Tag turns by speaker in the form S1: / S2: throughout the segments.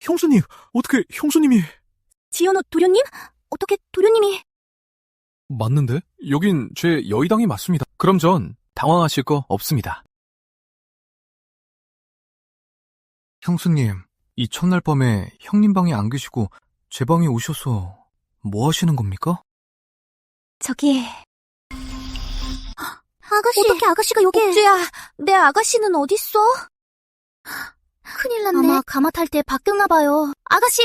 S1: 형수님, 어떻게 형수님이...
S2: 지연호 도련님? 어떻게 도련님이...
S1: 맞는데? 여긴 제 여의당이 맞습니다. 그럼 전 당황하실 거 없습니다. 형수님, 이 첫날 밤에 형님 방에 안 계시고 제 방에 오셔서 뭐 하시는 겁니까?
S2: 저기... 아가씨. 어떻게 아가씨가 여기... 옥주야, 내 아가씨는 어딨어? 큰일 났네. 아마 가마 탈 때 바뀌었나 봐요. 아가씨,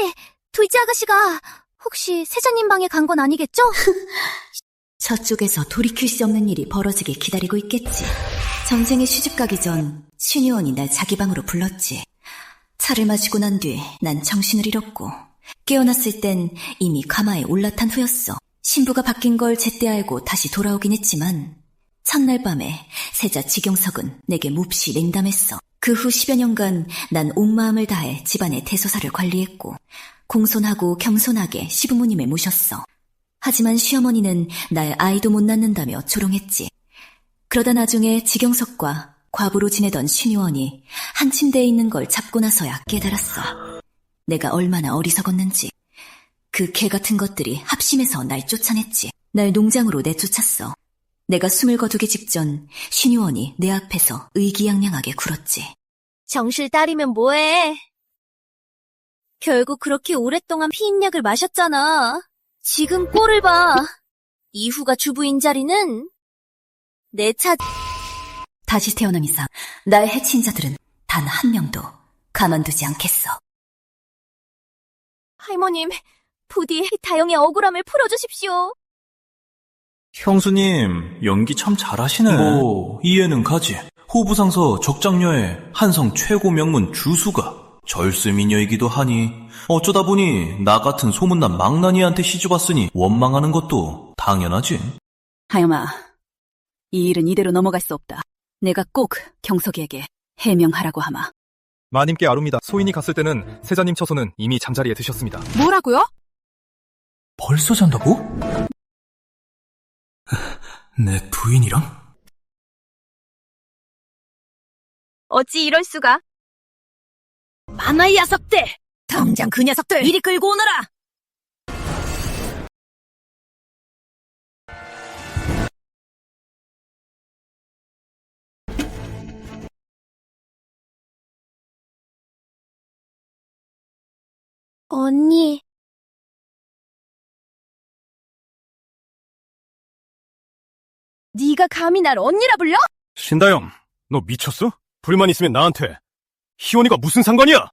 S2: 둘째 아가씨가 혹시 세자님 방에 간 건 아니겠죠?
S3: 저쪽에서 돌이킬 수 없는 일이 벌어지길 기다리고 있겠지. 전쟁에 시집가기 전 신유원이 날 자기 방으로 불렀지. 차를 마시고 난 뒤 난 정신을 잃었고 깨어났을 땐 이미 가마에 올라탄 후였어. 신부가 바뀐 걸 제때 알고 다시 돌아오긴 했지만 첫날 밤에 세자 지경석은 내게 몹시 냉담했어. 그 후 10여 년간 난 온 마음을 다해 집안의 대소사를 관리했고 공손하고 겸손하게 시부모님을 모셨어. 하지만 시어머니는 날 아이도 못 낳는다며 조롱했지. 그러다 나중에 지경석과 과부로 지내던 신유원이 한 침대에 있는 걸 잡고 나서야 깨달았어. 내가 얼마나 어리석었는지. 그 개 같은 것들이 합심해서 날 쫓아냈지. 날 농장으로 내쫓았어. 내가 숨을 거두기 직전 신유원이 내 앞에서 의기양양하게 굴었지.
S2: 정실 따리면 뭐해? 결국 그렇게 오랫동안 피임약을 마셨잖아. 지금 꼴을 봐. 이후가 주부인 자리는 내 차...
S3: 다시 태어남 이상 날 해친 자들은 단 한 명도 가만두지 않겠어.
S2: 할머님, 부디 다영의 억울함을 풀어주십시오.
S4: 형수님, 연기 참 잘하시네. 뭐 이해는 가지. 호부상서 적장녀의 한성 최고 명문 주수가 절세미녀이기도 하니 어쩌다 보니 나 같은 소문난 망나니한테 시집왔으니 원망하는 것도 당연하지.
S3: 하영아, 이 일은 이대로 넘어갈 수 없다. 내가 꼭 경석이에게 해명하라고 하마.
S1: 마님께 아룹니다. 소인이 갔을 때는 세자님 처소는 이미 잠자리에 드셨습니다.
S2: 뭐라고요?
S4: 벌써 잔다고? 내 부인이랑?
S2: 어찌 이럴 수가? 마마이 녀석들! 당장 그 녀석들 이리 끌고 오너라! 언니... 네가 감히 날 언니라 불려?
S1: 신다영, 너 미쳤어? 불만 있으면 나한테. 희원이가 무슨 상관이야?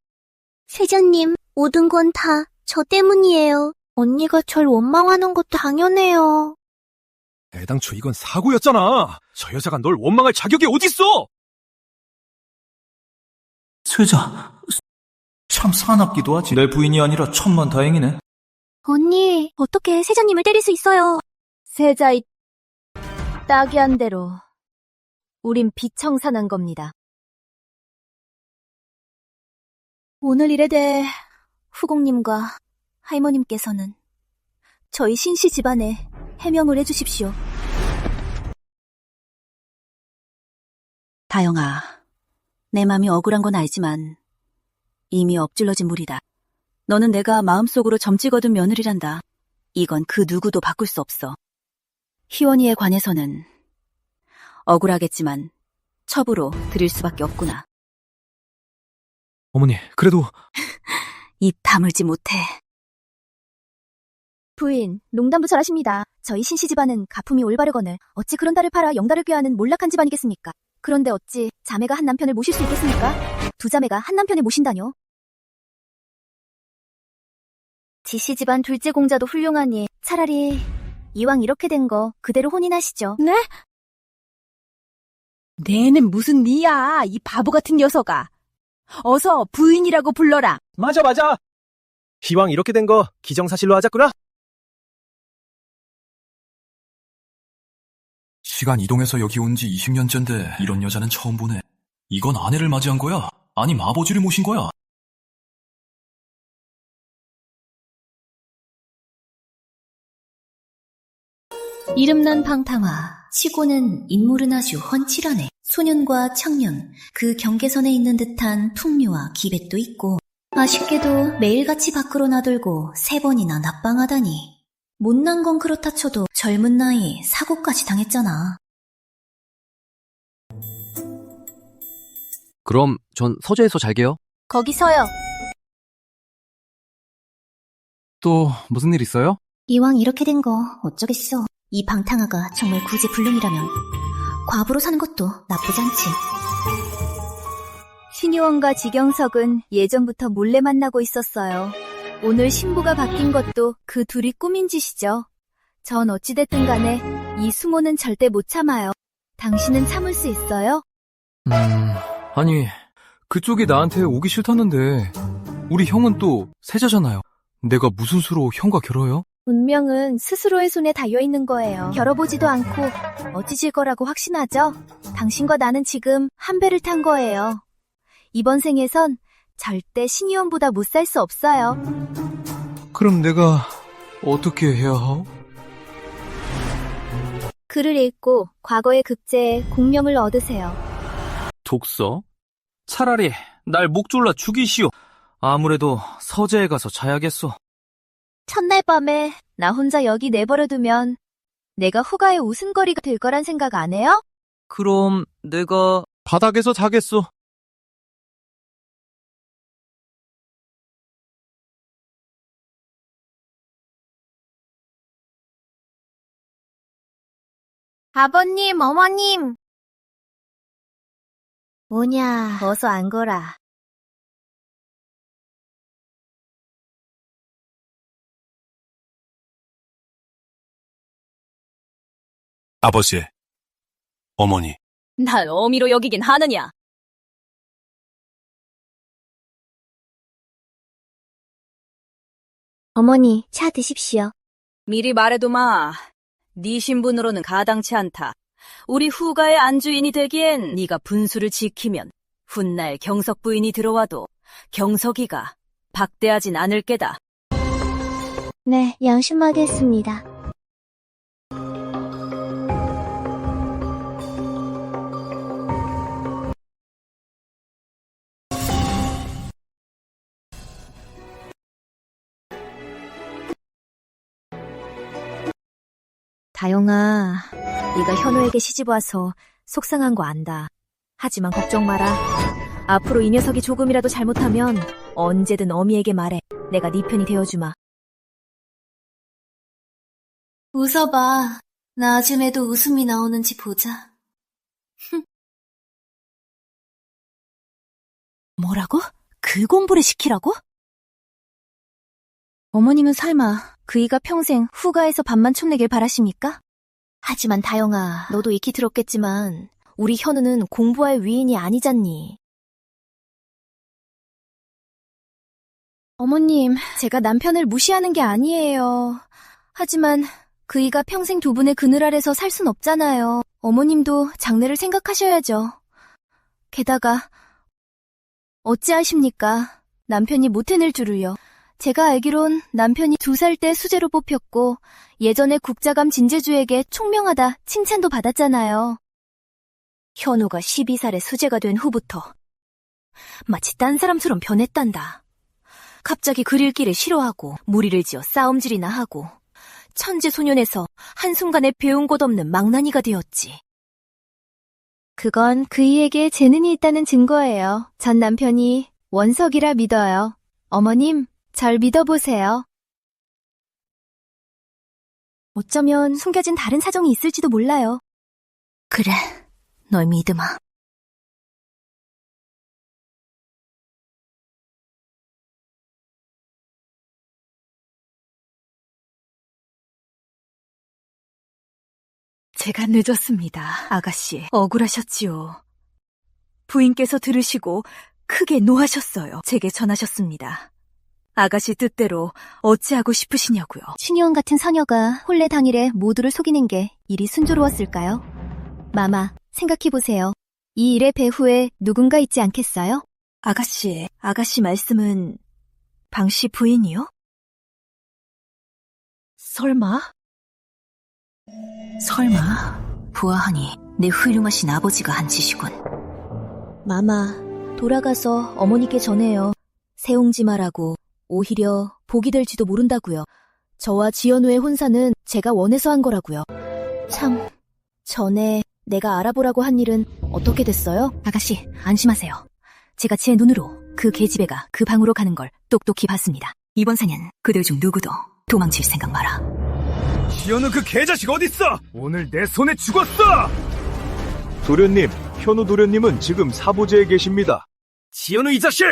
S2: 세자님, 모든 건 다 저 때문이에요. 언니가 절 원망하는 것도 당연해요.
S1: 애당초 이건 사고였잖아. 저 여자가 널 원망할 자격이 어딨어?
S4: 세자, 참 사납기도 하지. 내 부인이 아니라 천만다행이네.
S2: 언니, 어떻게 세자님을 때릴 수 있어요? 세자이 따귀한 대로 우린 비청산한 겁니다. 오늘 일에 대해 후공님과 할머님께서는 저희 신씨 집안에 해명을 해주십시오.
S3: 다영아, 내 맘이 억울한 건 알지만 이미 엎질러진 물이다. 너는 내가 마음속으로 점 찍어둔 며느리란다. 이건 그 누구도 바꿀 수 없어. 희원이에 관해서는 억울하겠지만 첩으로 드릴 수밖에 없구나.
S1: 어머니, 그래도...
S3: 입 다물지 못해.
S2: 부인, 농담도 잘하십니다. 저희 신씨 집안은 가품이 올바르거늘 어찌 그런 달을 팔아 영달을 꾀하는 몰락한 집안이겠습니까? 그런데 어찌 자매가 한 남편을 모실 수 있겠습니까? 두 자매가 한 남편을 모신다뇨? 지씨 집안 둘째 공자도 훌륭하니 차라리 이왕 이렇게 된 거 그대로 혼인하시죠. 네?
S5: 내는 무슨 니야, 이 바보 같은 녀석아. 어서 부인이라고 불러라.
S1: 맞아. 기왕 이렇게 된 거 기정사실로 하자꾸나.
S4: 시간 이동해서 여기 온 지 20년째인데 이런 여자는 처음 보네. 이건 아내를 맞이한 거야? 아니면 아버지를 모신 거야?
S3: 이름난 방탕화, 치고는 인물은 아주 훤칠하네. 소년과 청년, 그 경계선에 있는 듯한 풍류와 기백도 있고 아쉽게도 매일같이 밖으로 나들고 3번이나 낮방하다니. 못난 건 그렇다 쳐도 젊은 나이에 사고까지 당했잖아.
S6: 그럼 전 서재에서 잘게요.
S2: 거기서요.
S6: 또 무슨 일 있어요?
S3: 이왕 이렇게 된 거 어쩌겠어. 이 방탕아가 정말 구제불능이라면 과부로 사는 것도 나쁘지 않지.
S2: 신의원과 지경석은 예전부터 몰래 만나고 있었어요. 오늘 신부가 바뀐 것도 그 둘이 꾸민 짓이죠. 전 어찌됐든 간에 이 수모는 절대 못 참아요. 당신은 참을 수 있어요?
S1: 아니, 그쪽이 나한테 오기 싫다는데 우리 형은 또 세자잖아요. 내가 무슨 수로 형과 결혼해요?
S2: 운명은 스스로의 손에 달려있는 거예요. 겨뤄보지도 않고 어찌질 거라고 확신하죠? 당신과 나는 지금 한 배를 탄 거예요. 이번 생에선 절대 신의원보다 못 살 수 없어요.
S1: 그럼 내가 어떻게 해야 하오?
S2: 글을 읽고 과거의 급제에 공명을 얻으세요.
S4: 독서? 차라리 날 목 졸라 죽이시오. 아무래도 서재에 가서 자야겠소.
S2: 첫날 밤에 나 혼자 여기 내버려두면 내가 후가의 웃음거리가 될 거란 생각 안 해요?
S4: 그럼 내가 바닥에서 자겠소.
S2: 아버님, 어머님! 뭐냐, 어서 앉거라.
S7: 아버지, 어머니,
S5: 날 어미로 여기긴 하느냐?
S2: 어머니, 차 드십시오.
S5: 미리 말해도 마. 네 신분으로는 가당치 않다. 우리 후가의 안주인이 되기엔 네가 분수를 지키면 훗날 경석 부인이 들어와도 경석이가 박대하진 않을 게다.
S2: 네, 양심하겠습니다. 다영아, 네가 현우에게 시집와서 속상한 거 안다. 하지만 걱정 마라. 앞으로 이 녀석이 조금이라도 잘못하면 언제든 어미에게 말해. 내가 네 편이 되어주마.
S3: 웃어봐. 나중에도 웃음이 나오는지 보자.
S2: 뭐라고? 그 공부를 시키라고? 어머님은 설마 그이가 평생 후가에서 밥만 촌내길 바라십니까? 하지만 다영아, 너도 익히 들었겠지만 우리 현우는 공부할 위인이 아니잖니. 어머님, 제가 남편을 무시하는 게 아니에요. 하지만 그이가 평생 두 분의 그늘 아래서 살 순 없잖아요. 어머님도 장래를 생각하셔야죠. 게다가 어찌하십니까? 남편이 못 해낼 줄을요. 제가 알기론 남편이 2살 때 수재로 뽑혔고 예전에 국자감 진제주에게 총명하다 칭찬도 받았잖아요. 현우가 12살에 수재가 된 후부터 마치 딴 사람처럼 변했단다. 갑자기 글 읽기를 싫어하고 무리를 지어 싸움질이나 하고 천재 소년에서 한순간에 배운 것 없는 망나니가 되었지. 그건 그이에게 재능이 있다는 증거예요. 전 남편이 원석이라 믿어요. 어머님, 절 믿어보세요. 어쩌면 숨겨진 다른 사정이 있을지도 몰라요.
S3: 그래, 널 믿으마.
S5: 제가 늦었습니다, 아가씨. 억울하셨지요. 부인께서 들으시고 크게 노하셨어요. 제게 전하셨습니다. 아가씨 뜻대로 어찌하고 싶으시냐고요.
S2: 신의원 같은 서녀가 혼례 당일에 모두를 속이는 게 일이 순조로웠을까요? 마마, 생각해보세요. 이 일의 배후에 누군가 있지 않겠어요?
S5: 아가씨 말씀은 방씨 부인이요? 설마
S3: 보아하니 내 훌륭하신 아버지가 한 짓이군.
S2: 마마, 돌아가서 어머니께 전해요. 세옹지마라고 오히려 복이 될지도 모른다고요. 저와 지연우의 혼사는 제가 원해서 한 거라고요. 참, 전에 내가 알아보라고 한 일은 어떻게 됐어요? 아가씨, 안심하세요. 제가 제 눈으로 그 계집애가 그 방으로 가는 걸 똑똑히 봤습니다.
S3: 이번 생엔 그들 중 누구도 도망칠 생각 마라.
S1: 지연우 그 개자식 어딨어? 오늘 내 손에 죽었어!
S8: 도련님, 현우 도련님은 지금 사보제에 계십니다.
S1: 지연우 이 자식!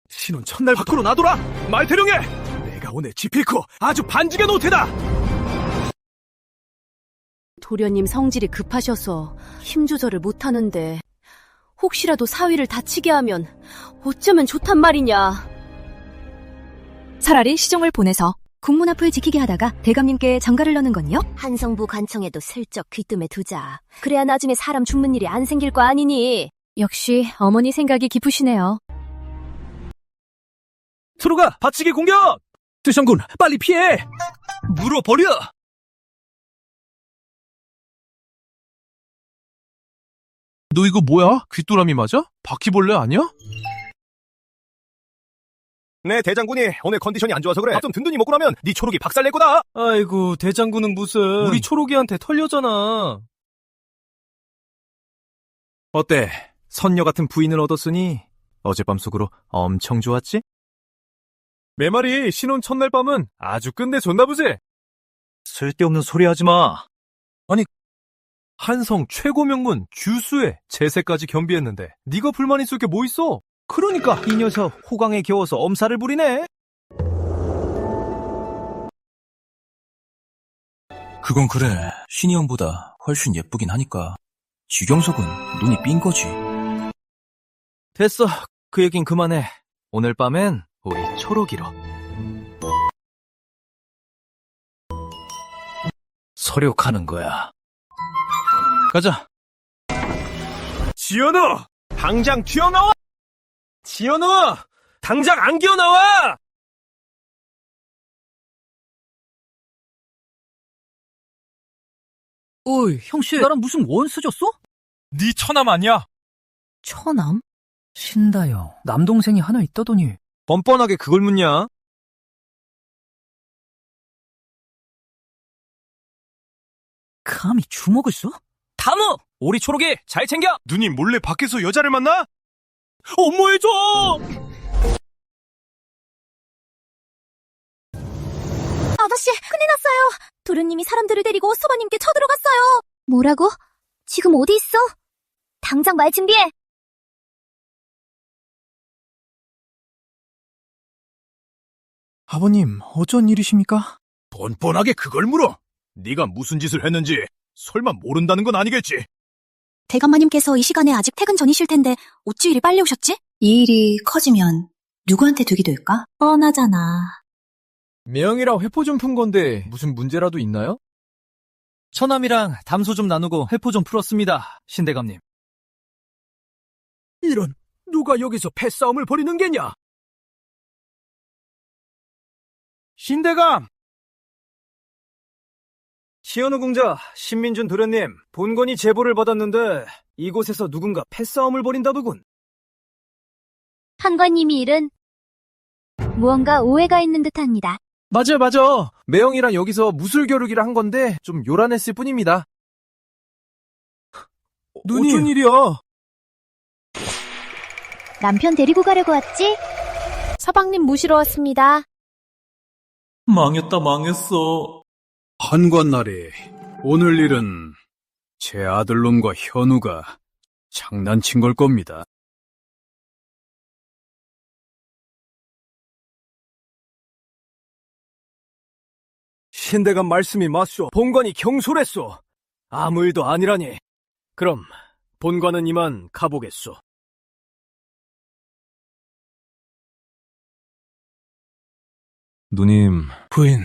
S1: 신혼 첫날 밖으로 나돌아! 말태령해! 내가 오늘 지필코 아주 반죽의 노태다!
S5: 도련님 성질이 급하셔서 힘 조절을 못하는데 혹시라도 사위를 다치게 하면 어쩌면 좋단 말이냐.
S2: 차라리 시종을 보내서 국문 앞을 지키게 하다가 대감님께 장가를 넣는 건요? 한성부 관청에도 슬쩍 귀뜸에 두자. 그래야 나중에 사람 죽는 일이 안 생길 거 아니니. 역시 어머니 생각이 깊으시네요.
S1: 트루가 받치기 공격! 뜨션군 빨리 피해! 물어버려!
S7: 너 이거 뭐야? 귀뚜라미 맞아? 바퀴벌레 아니야?
S1: 네, 대장군이 오늘 컨디션이 안 좋아서 그래. 밥 좀 든든히 먹고 나면 네 초록이 박살낼 거다. 아이고, 대장군은 무슨 우리 초록이한테 털려잖아. 어때? 선녀 같은 부인을 얻었으니 어젯밤 속으로 엄청 좋았지? 내 말이 신혼 첫날 밤은 아주 끝내줬나 보지? 쓸데없는 소리 하지 마. 아니, 한성 최고 명문 주수의 제세까지 겸비했는데 네가 불만 있을 게 뭐 있어? 그러니까 이 녀석 호강에 겨워서 엄살을 부리네.
S4: 그건 그래. 신이 형보다 훨씬 예쁘긴 하니까. 지경석은 눈이 삔 거지.
S1: 됐어. 그 얘긴 그만해. 오늘 밤엔 우리 초록이로. 서력하는 거야. 가자. 지연우! 당장 튀어나와! 지연우! 당장 안 기어나와!
S6: 어이, 형씨, 나랑 무슨 원 쓰졌어?
S1: 네 처남 아니야?
S6: 처남? 신다요. 남동생이 하나 있다더니.
S1: 뻔뻔하게 그걸 묻냐?
S6: 감히 주먹을 써?
S1: 다무! 우리 초록이 잘 챙겨!
S7: 누님 몰래 밖에서 여자를 만나?
S1: 엄모해줘!
S2: 아저씨, 큰일 났어요. 도련님이 사람들을 데리고 서방님께 쳐들어갔어요. 뭐라고? 지금 어디 있어? 당장 말 준비해.
S1: 아버님, 어쩐 일이십니까?
S8: 뻔뻔하게 그걸 물어. 네가 무슨 짓을 했는지 설마 모른다는 건 아니겠지?
S2: 대감마님께서 이 시간에 아직 퇴근 전이실 텐데 어찌 이리 빨리 오셨지?
S3: 이 일이 커지면 누구한테 득이 될까? 뻔하잖아.
S1: 명이라 회포 좀 푼 건데 무슨 문제라도 있나요? 처남이랑 담소 좀 나누고 회포 좀 풀었습니다, 신대감님. 이런, 누가 여기서 패싸움을 벌이는 게냐? 신대감! 시현우 공자, 신민준 도련님, 본건이 제보를 받았는데 이곳에서 누군가 패싸움을 벌인다더군.
S2: 한관님이 일은 무언가 오해가 있는 듯합니다.
S1: 맞아. 매형이랑 여기서 무술겨루기를 한 건데 좀 요란했을 뿐입니다. 누님. 어쩐 일이야?
S2: 남편 데리고 가려고 왔지? 서방님 모시러 왔습니다.
S4: 망했어.
S8: 한관나리, 오늘 일은 제 아들놈과 현우가 장난친 걸 겁니다.
S1: 신대감 말씀이 맞소. 본관이 경솔했소. 아무 일도 아니라니. 그럼 본관은 이만 가보겠소.
S7: 누님, 부인.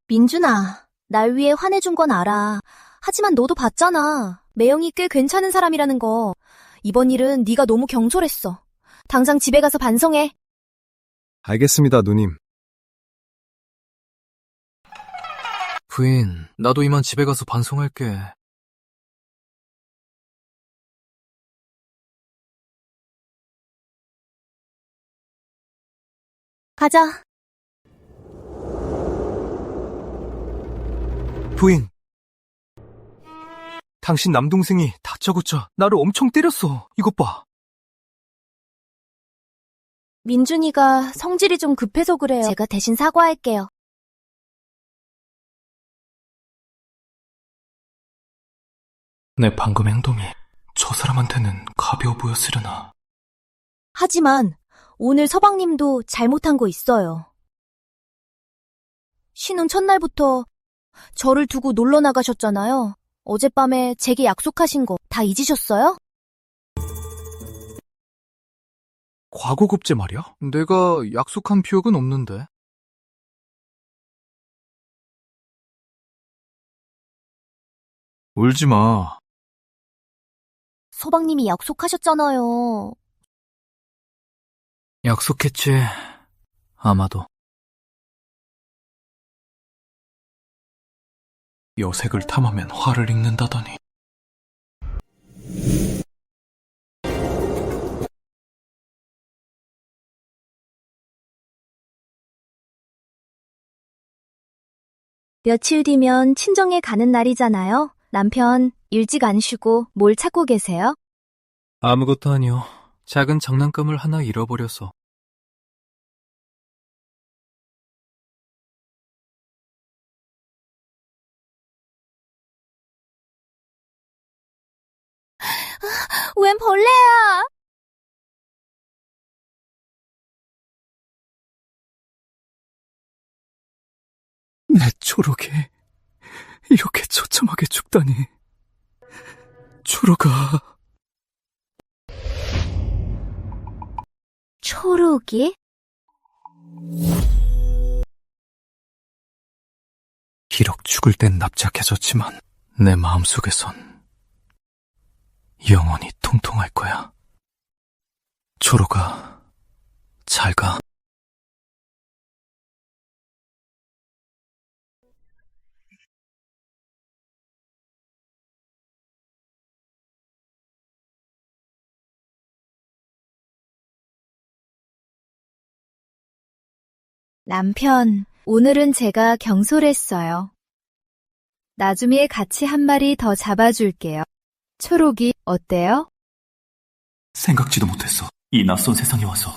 S2: 민준아, 날 위해 화내준 건 알아. 하지만 너도 봤잖아. 매형이 꽤 괜찮은 사람이라는 거. 이번 일은 네가 너무 경솔했어. 당장 집에 가서 반성해.
S1: 알겠습니다, 누님.
S6: 부인, 나도 이만 집에 가서 반성할게.
S2: 가자.
S1: 부인. 당신 남동생이 다짜고짜 나를 엄청 때렸어. 이것 봐.
S2: 민준이가 성질이 좀 급해서 그래요. 제가 대신 사과할게요.
S4: 내 방금 행동이 저 사람한테는 가벼워 보였으려나.
S2: 하지만 오늘 서방님도 잘못한 거 있어요. 신혼 첫날부터 저를 두고 놀러 나가셨잖아요. 어젯밤에 제게 약속하신 거 다 잊으셨어요?
S7: 과거급제 말이야? 내가 약속한 기억은 없는데. 울지 마.
S2: 서방님이 약속하셨잖아요.
S6: 약속했지. 아마도.
S4: 여색을 탐하면 화를 읽는다더니.
S2: 며칠 뒤면 친정에 가는 날이잖아요. 남편 일찍 안 쉬고 뭘 찾고 계세요?
S6: 아무것도 아니요. 작은 장난감을 하나 잃어버려서.
S2: 웬 벌레야!
S6: 내 초록이 이렇게 처참하게 죽다니. 초록아.
S2: 초록이?
S6: 비록 죽을 땐 납작해졌지만 내 마음속에선 영원히 통통할 거야. 초록아, 잘 가.
S2: 남편, 오늘은 제가 경솔했어요. 나중에 같이 한 마리 더 잡아줄게요. 초록이 어때요?
S4: 생각지도 못했어. 이 낯선 세상에 와서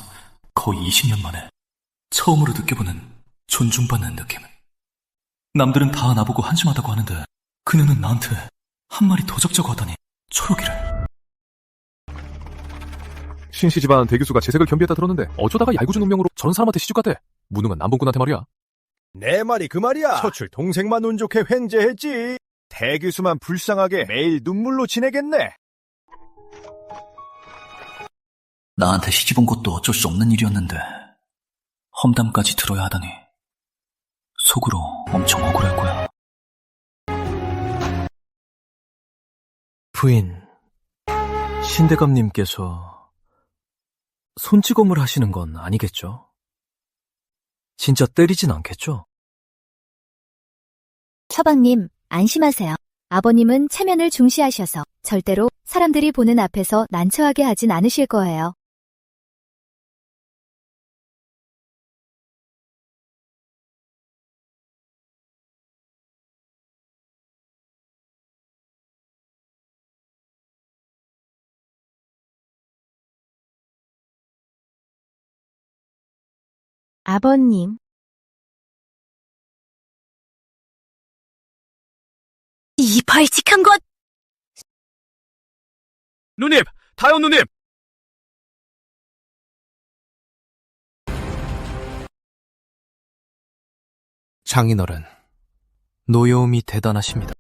S4: 거의 20년 만에 처음으로 느껴보는 존중받는 느낌. 남들은 다 나보고 한심하다고 하는데 그녀는 나한테 한 마리 더 잡자고 하다니. 초록이를.
S1: 신씨 집안 대교수가 재색을 겸비했다 들었는데 어쩌다가 얄궂은 운명으로 저런 사람한테 시집갔대. 무능한 남봉꾼한테 말이야.
S8: 내 말이 그 말이야. 처출 동생만 운 좋게 횡재했지. 대교수만 불쌍하게 매일 눈물로 지내겠네.
S4: 나한테 시집 온 것도 어쩔 수 없는 일이었는데 험담까지 들어야 하다니 속으로 엄청 억울할 거야.
S6: 부인, 신대감님께서 손찌검을 하시는 건 아니겠죠? 진짜 때리진 않겠죠?
S2: 서방님, 안심하세요. 아버님은 체면을 중시하셔서 절대로 사람들이 보는 앞에서 난처하게 하진 않으실 거예요. 아버님. 이 벌칙한 것!
S8: 누님! 다요 누님!
S6: 장인어른, 노여움이 대단하십니다.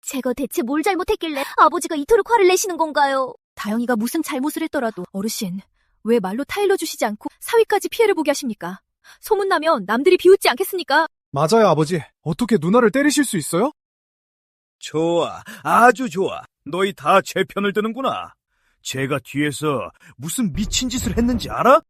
S2: 제가 대체 뭘 잘못했길래 아버지가 이토록 화를 내시는 건가요? 다영이가 무슨 잘못을 했더라도 어르신, 왜 말로 타일러 주시지 않고 사위까지 피해를 보게 하십니까? 소문나면 남들이 비웃지 않겠습니까?
S7: 맞아요, 아버지. 어떻게 누나를 때리실 수 있어요?
S8: 좋아, 아주 좋아. 너희 다 제 편을 드는구나. 제가 뒤에서 무슨 미친 짓을 했는지 알아?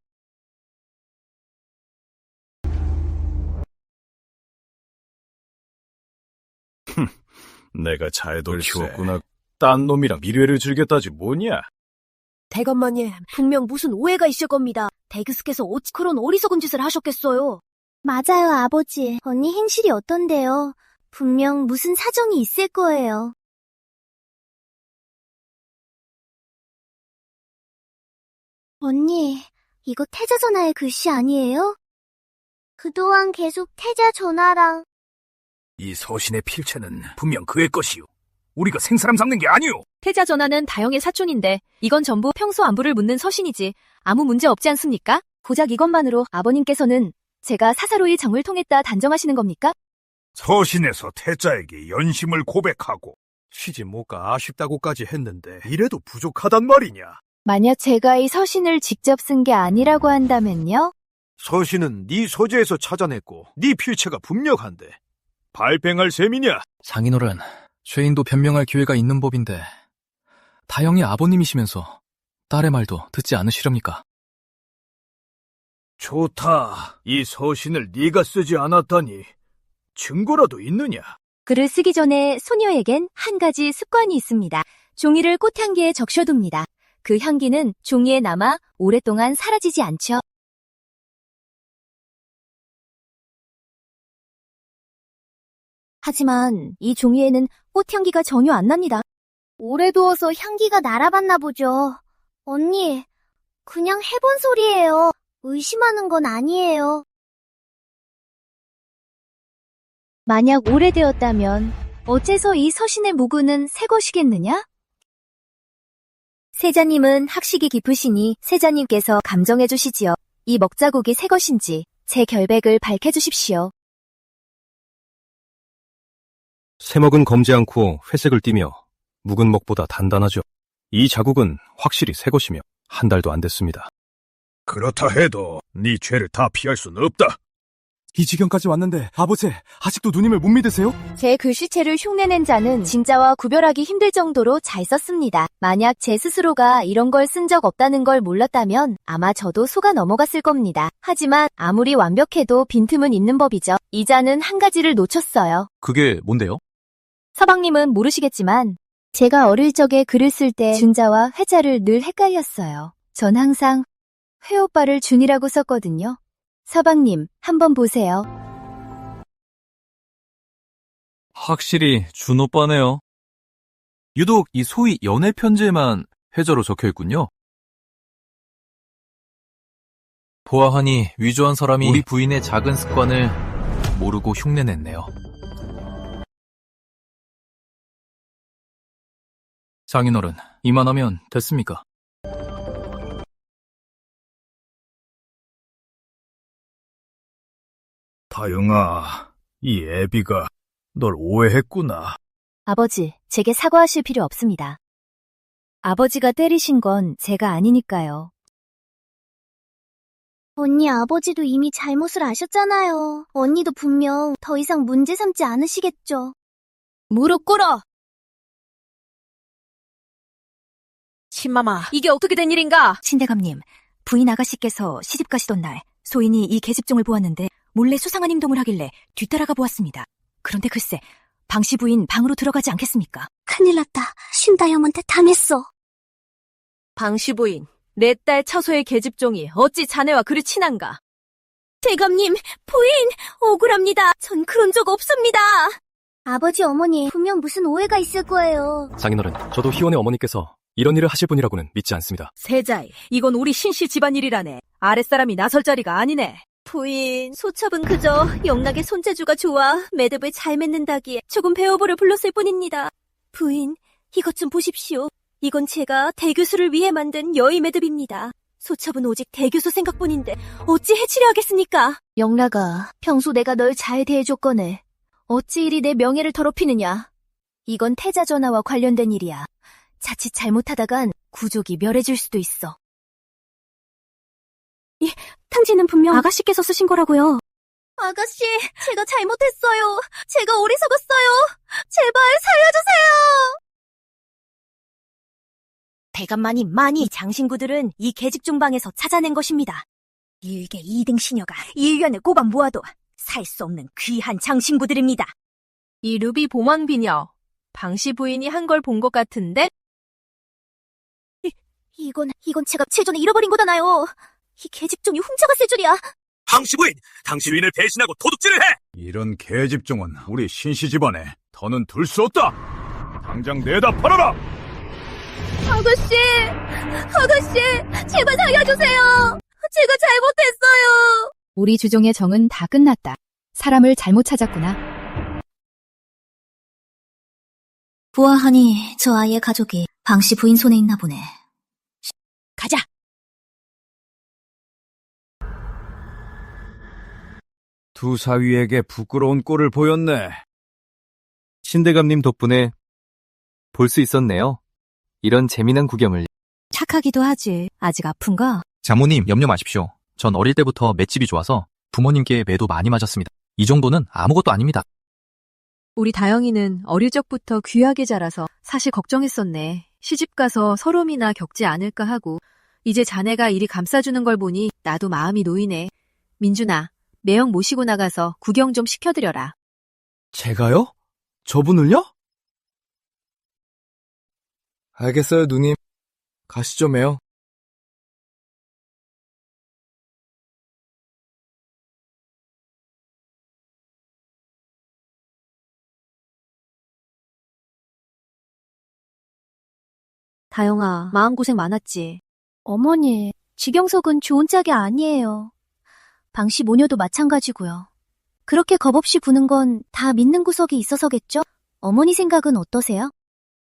S8: 내가 잘도 키웠구나. 딴 놈이랑 미래를 즐겼다지 뭐냐?
S2: 대감마님, 분명 무슨 오해가 있을 겁니다. 대규스께서 그런 어리석은 짓을 하셨겠어요. 맞아요, 아버지. 언니 행실이 어떤데요? 분명 무슨 사정이 있을 거예요. 언니, 이거 태자 전하의 글씨 아니에요? 그동안 계속 태자 전하랑.
S8: 이 서신의 필체는 분명 그의 것이오. 우리가 생사람 잡는 게 아니오.
S9: 태자 전하는 다영의 사촌인데 이건 전부 평소 안부를 묻는 서신이지 아무 문제 없지 않습니까? 고작 이것만으로 아버님께서는 제가 사사로이 정을 통했다 단정하시는 겁니까?
S8: 서신에서 태자에게 연심을 고백하고 시집 못 가 아쉽다고까지 했는데 이래도 부족하단 말이냐.
S9: 만약 제가 이 서신을 직접 쓴 게 아니라고 한다면요?
S8: 서신은 네 서재에서 찾아냈고 네 필체가 분명한데 발뺌할 셈이냐?
S6: 장인어른, 죄인도 변명할 기회가 있는 법인데 다영이 아버님이시면서 딸의 말도 듣지 않으시렵니까?
S8: 좋다. 이 서신을 네가 쓰지 않았다니 증거라도 있느냐?
S9: 글을 쓰기 전에 소녀에겐 한 가지 습관이 있습니다. 종이를 꽃향기에 적셔둡니다. 그 향기는 종이에 남아 오랫동안 사라지지 않죠. 하지만 이 종이에는 꽃향기가 전혀 안 납니다.
S2: 오래 두어서 향기가 날아갔나 보죠. 언니, 그냥 해본 소리예요. 의심하는 건 아니에요.
S9: 만약 오래되었다면 어째서 이 서신의 무구는 새 것이겠느냐? 세자님은 학식이 깊으시니 세자님께서 감정해 주시지요. 이 먹자국이 새 것인지 제 결백을 밝혀주십시오.
S1: 새먹은 검지 않고 회색을 띠며 묵은 먹보다 단단하죠. 이 자국은 확실히 새 것이며 한 달도 안 됐습니다.
S8: 그렇다 해도 네 죄를 다 피할 수는 없다.
S7: 이 지경까지 왔는데 아버지 아직도 누님을 못 믿으세요?
S9: 제 글씨체를 흉내낸 자는 진짜와 구별하기 힘들 정도로 잘 썼습니다. 만약 제 스스로가 이런 걸 쓴 적 없다는 걸 몰랐다면 아마 저도 속아 넘어갔을 겁니다. 하지만 아무리 완벽해도 빈틈은 있는 법이죠. 이 자는 한 가지를 놓쳤어요.
S1: 그게 뭔데요?
S9: 서방님은 모르시겠지만 제가 어릴 적에 글을 쓸 때 준자와 회자를 늘 헷갈렸어요. 전 항상 회오빠를 준이라고 썼거든요. 서방님, 한번 보세요.
S6: 확실히 준오빠네요.
S4: 유독 이 소위 연애 편지에만 해저로 적혀있군요.
S6: 보아하니 위조한 사람이 우리 부인의 작은 습관을 모르고 흉내냈네요. 장인어른, 이만하면 됐습니까?
S8: 다영아, 이 애비가 널 오해했구나.
S9: 아버지, 제게 사과하실 필요 없습니다. 아버지가 때리신 건 제가 아니니까요.
S2: 언니 아버지도 이미 잘못을 아셨잖아요. 언니도 분명 더 이상 문제 삼지 않으시겠죠.
S9: 무릎 꿇어! 신마마, 이게 어떻게 된 일인가? 신대감님, 부인 아가씨께서 시집 가시던 날 소인이 이 계집종을 보았는데 몰래 수상한 행동을 하길래 뒤따라가 보았습니다. 그런데 글쎄, 방씨 부인 방으로 들어가지 않겠습니까?
S2: 큰일 났다. 신다영한테 당했어.
S9: 방씨 부인, 내 딸 처소의 계집종이 어찌 자네와 그리 친한가?
S2: 대감님, 부인, 억울합니다. 전 그런 적 없습니다. 아버지, 어머니, 분명 무슨 오해가 있을 거예요.
S1: 장인어른, 저도 희원의 어머니께서 이런 일을 하실 분이라고는 믿지 않습니다.
S5: 세자이, 이건 우리 신씨 집안일이라네. 아랫사람이 나설 자리가 아니네.
S2: 부인, 소첩은 그저 영락의 손재주가 좋아 매듭을 잘 맺는다기에 조금 배워보려 불렀을 뿐입니다. 부인, 이것 좀 보십시오. 이건 제가 대교수를 위해 만든 여의 매듭입니다. 소첩은 오직 대교수 생각뿐인데 어찌 해치려 하겠습니까?
S9: 영락아, 평소 내가 널 잘 대해줬거늘 어찌 이리 내 명예를 더럽히느냐? 이건 태자 전하와 관련된 일이야. 자칫 잘못하다간 구족이 멸해질 수도 있어.
S2: 탕지는 분명 아가씨께서 쓰신 거라고요. 아가씨, 제가 잘못했어요. 제가 어리석었어요. 제발 살려주세요.
S9: 대감마님, 많이 장신구들은 이 계집종방에서 찾아낸 것입니다. 일개 2등 시녀가 1년을 꼬박 모아도 살 수 없는 귀한 장신구들입니다.
S5: 이 루비 봉황비녀, 방씨 부인이 한 걸 본 것 같은데?
S2: 이건 제가 제전에 잃어버린 거잖아요. 이 계집종이 훔쳐갔을 줄이야.
S8: 당시 부인! 당시 주인을 배신하고 도둑질을 해! 이런 계집종은 우리 신씨 집안에 더는 둘 수 없다! 당장 내다 팔아라!
S2: 아가씨, 제발 살려주세요. 제가 잘못했어요.
S9: 우리 주종의 정은 다 끝났다. 사람을 잘못 찾았구나.
S3: 보아하니 저 아이의 가족이 방씨 부인 손에 있나 보네.
S5: 가자.
S8: 두 사위에게 부끄러운 꼴을 보였네.
S1: 신대감님 덕분에 볼 수 있었네요. 이런 재미난 구경을.
S5: 착하기도 하지. 아직 아픈가?
S6: 장모님 염려 마십시오. 전 어릴 때부터 맷집이 좋아서 부모님께 매도 많이 맞았습니다. 이 정도는 아무것도 아닙니다.
S5: 우리 다영이는 어릴 적부터 귀하게 자라서 사실 걱정했었네. 시집가서 서름이나 겪지 않을까 하고 이제 자네가 이리 감싸주는 걸 보니 나도 마음이 놓이네. 민준아, 매형 모시고 나가서 구경 좀 시켜드려라.
S1: 제가요? 저분을요? 알겠어요, 누님. 가시죠, 매형.
S5: 다영아, 마음고생 많았지?
S2: 어머니, 지경석은 좋은 짝이 아니에요. 방씨 모녀도 마찬가지고요. 그렇게 겁없이 구는 건 다 믿는 구석이 있어서겠죠? 어머니 생각은 어떠세요?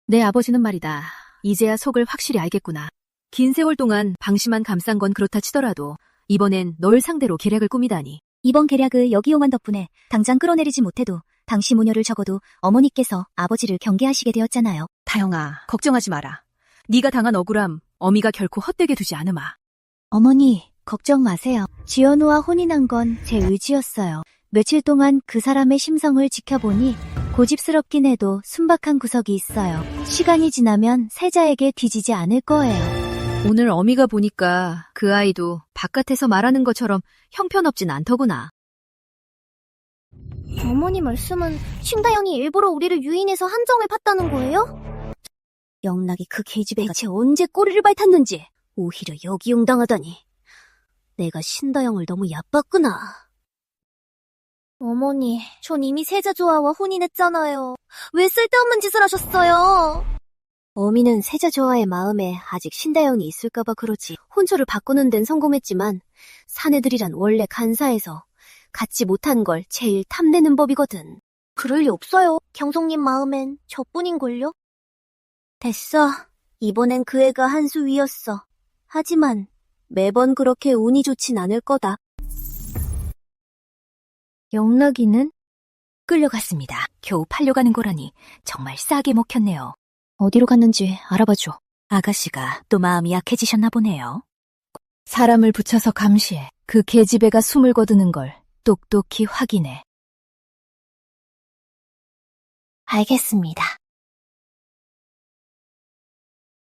S5: 내 아버지는 말이다. 이제야 속을 확실히 알겠구나. 긴 세월 동안 방씨만 감싼 건 그렇다 치더라도 이번엔 널 상대로 계략을 꾸미다니.
S2: 이번 계략을 여기용한 덕분에 당장 끌어내리지 못해도 방씨 모녀를 적어도 어머니께서 아버지를 경계하시게 되었잖아요.
S5: 다영아, 걱정하지 마라. 네가 당한 억울함 어미가 결코 헛되게 두지 않으마.
S2: 어머니, 걱정 마세요. 지연우와 혼인한 건 제 의지였어요. 며칠 동안 그 사람의 심성을 지켜보니 고집스럽긴 해도 순박한 구석이 있어요. 시간이 지나면 세자에게 뒤지지 않을 거예요.
S5: 오늘 어미가 보니까 그 아이도 바깥에서 말하는 것처럼 형편없진 않더구나.
S2: 어머니 말씀은 신다영이 일부러 우리를 유인해서 한정을 팠다는 거예요? 영락이 그 계집애가 대체 언제 꼬리를 밟았는지 오히려 여기용당하다니. 내가 신다영을 너무 얕봤구나. 어머니, 전 이미 세자조아와 혼인했잖아요. 왜 쓸데없는 짓을 하셨어요? 어미는 세자조아의 마음에 아직 신다영이 있을까봐 그러지. 혼처를 바꾸는 데는 성공했지만 사내들이란 원래 간사해서 갖지 못한 걸 제일 탐내는 법이거든. 그럴 리 없어요. 경성님 마음엔 저뿐인걸요? 됐어. 이번엔 그 애가 한 수 위였어. 하지만 매번 그렇게 운이 좋진 않을 거다. 영락이는?
S3: 끌려갔습니다. 겨우 팔려가는 거라니 정말 싸게 먹혔네요.
S2: 어디로 갔는지 알아봐줘.
S3: 아가씨가 또 마음이 약해지셨나 보네요.
S9: 사람을 붙여서 감시해. 그 계집애가 숨을 거두는 걸 똑똑히 확인해.
S2: 알겠습니다.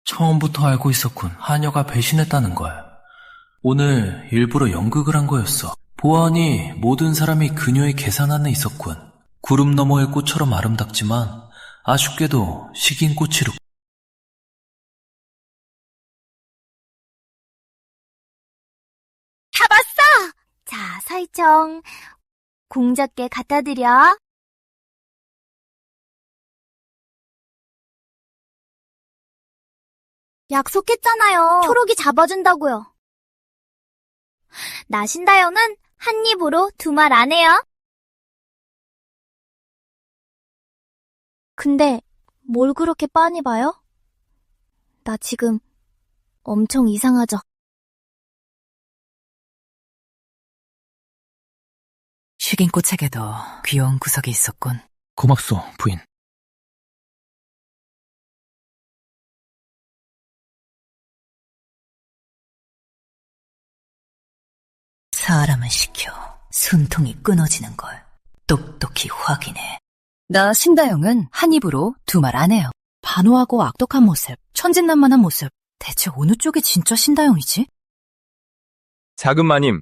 S4: 처음부터 알고 있었군. 하녀가 배신했다는 걸. 오늘 일부러 연극을 한 거였어. 보아하니 모든 사람이 그녀의 계산 안에 있었군. 구름 너머의 꽃처럼 아름답지만 아쉽게도 식인 꽃이로.
S2: 다 봤어! 자, 설정. 공작께 갖다 드려. 약속했잖아요. 초록이 잡아준다고요. 나 신다영은 한 입으로 두 말 안 해요. 근데 뭘 그렇게 빤히 봐요? 나 지금 엄청 이상하죠?
S3: 식인 꽃에게도 귀여운 구석이 있었군.
S6: 고맙소, 부인.
S3: 사람을 시켜 숨통이 끊어지는 걸 똑똑히 확인해.
S5: 나 신다영은 한 입으로 두 말 안 해요. 반호하고 악독한 모습, 천진난만한 모습. 대체 어느 쪽이 진짜 신다영이지?
S1: 작은 마님.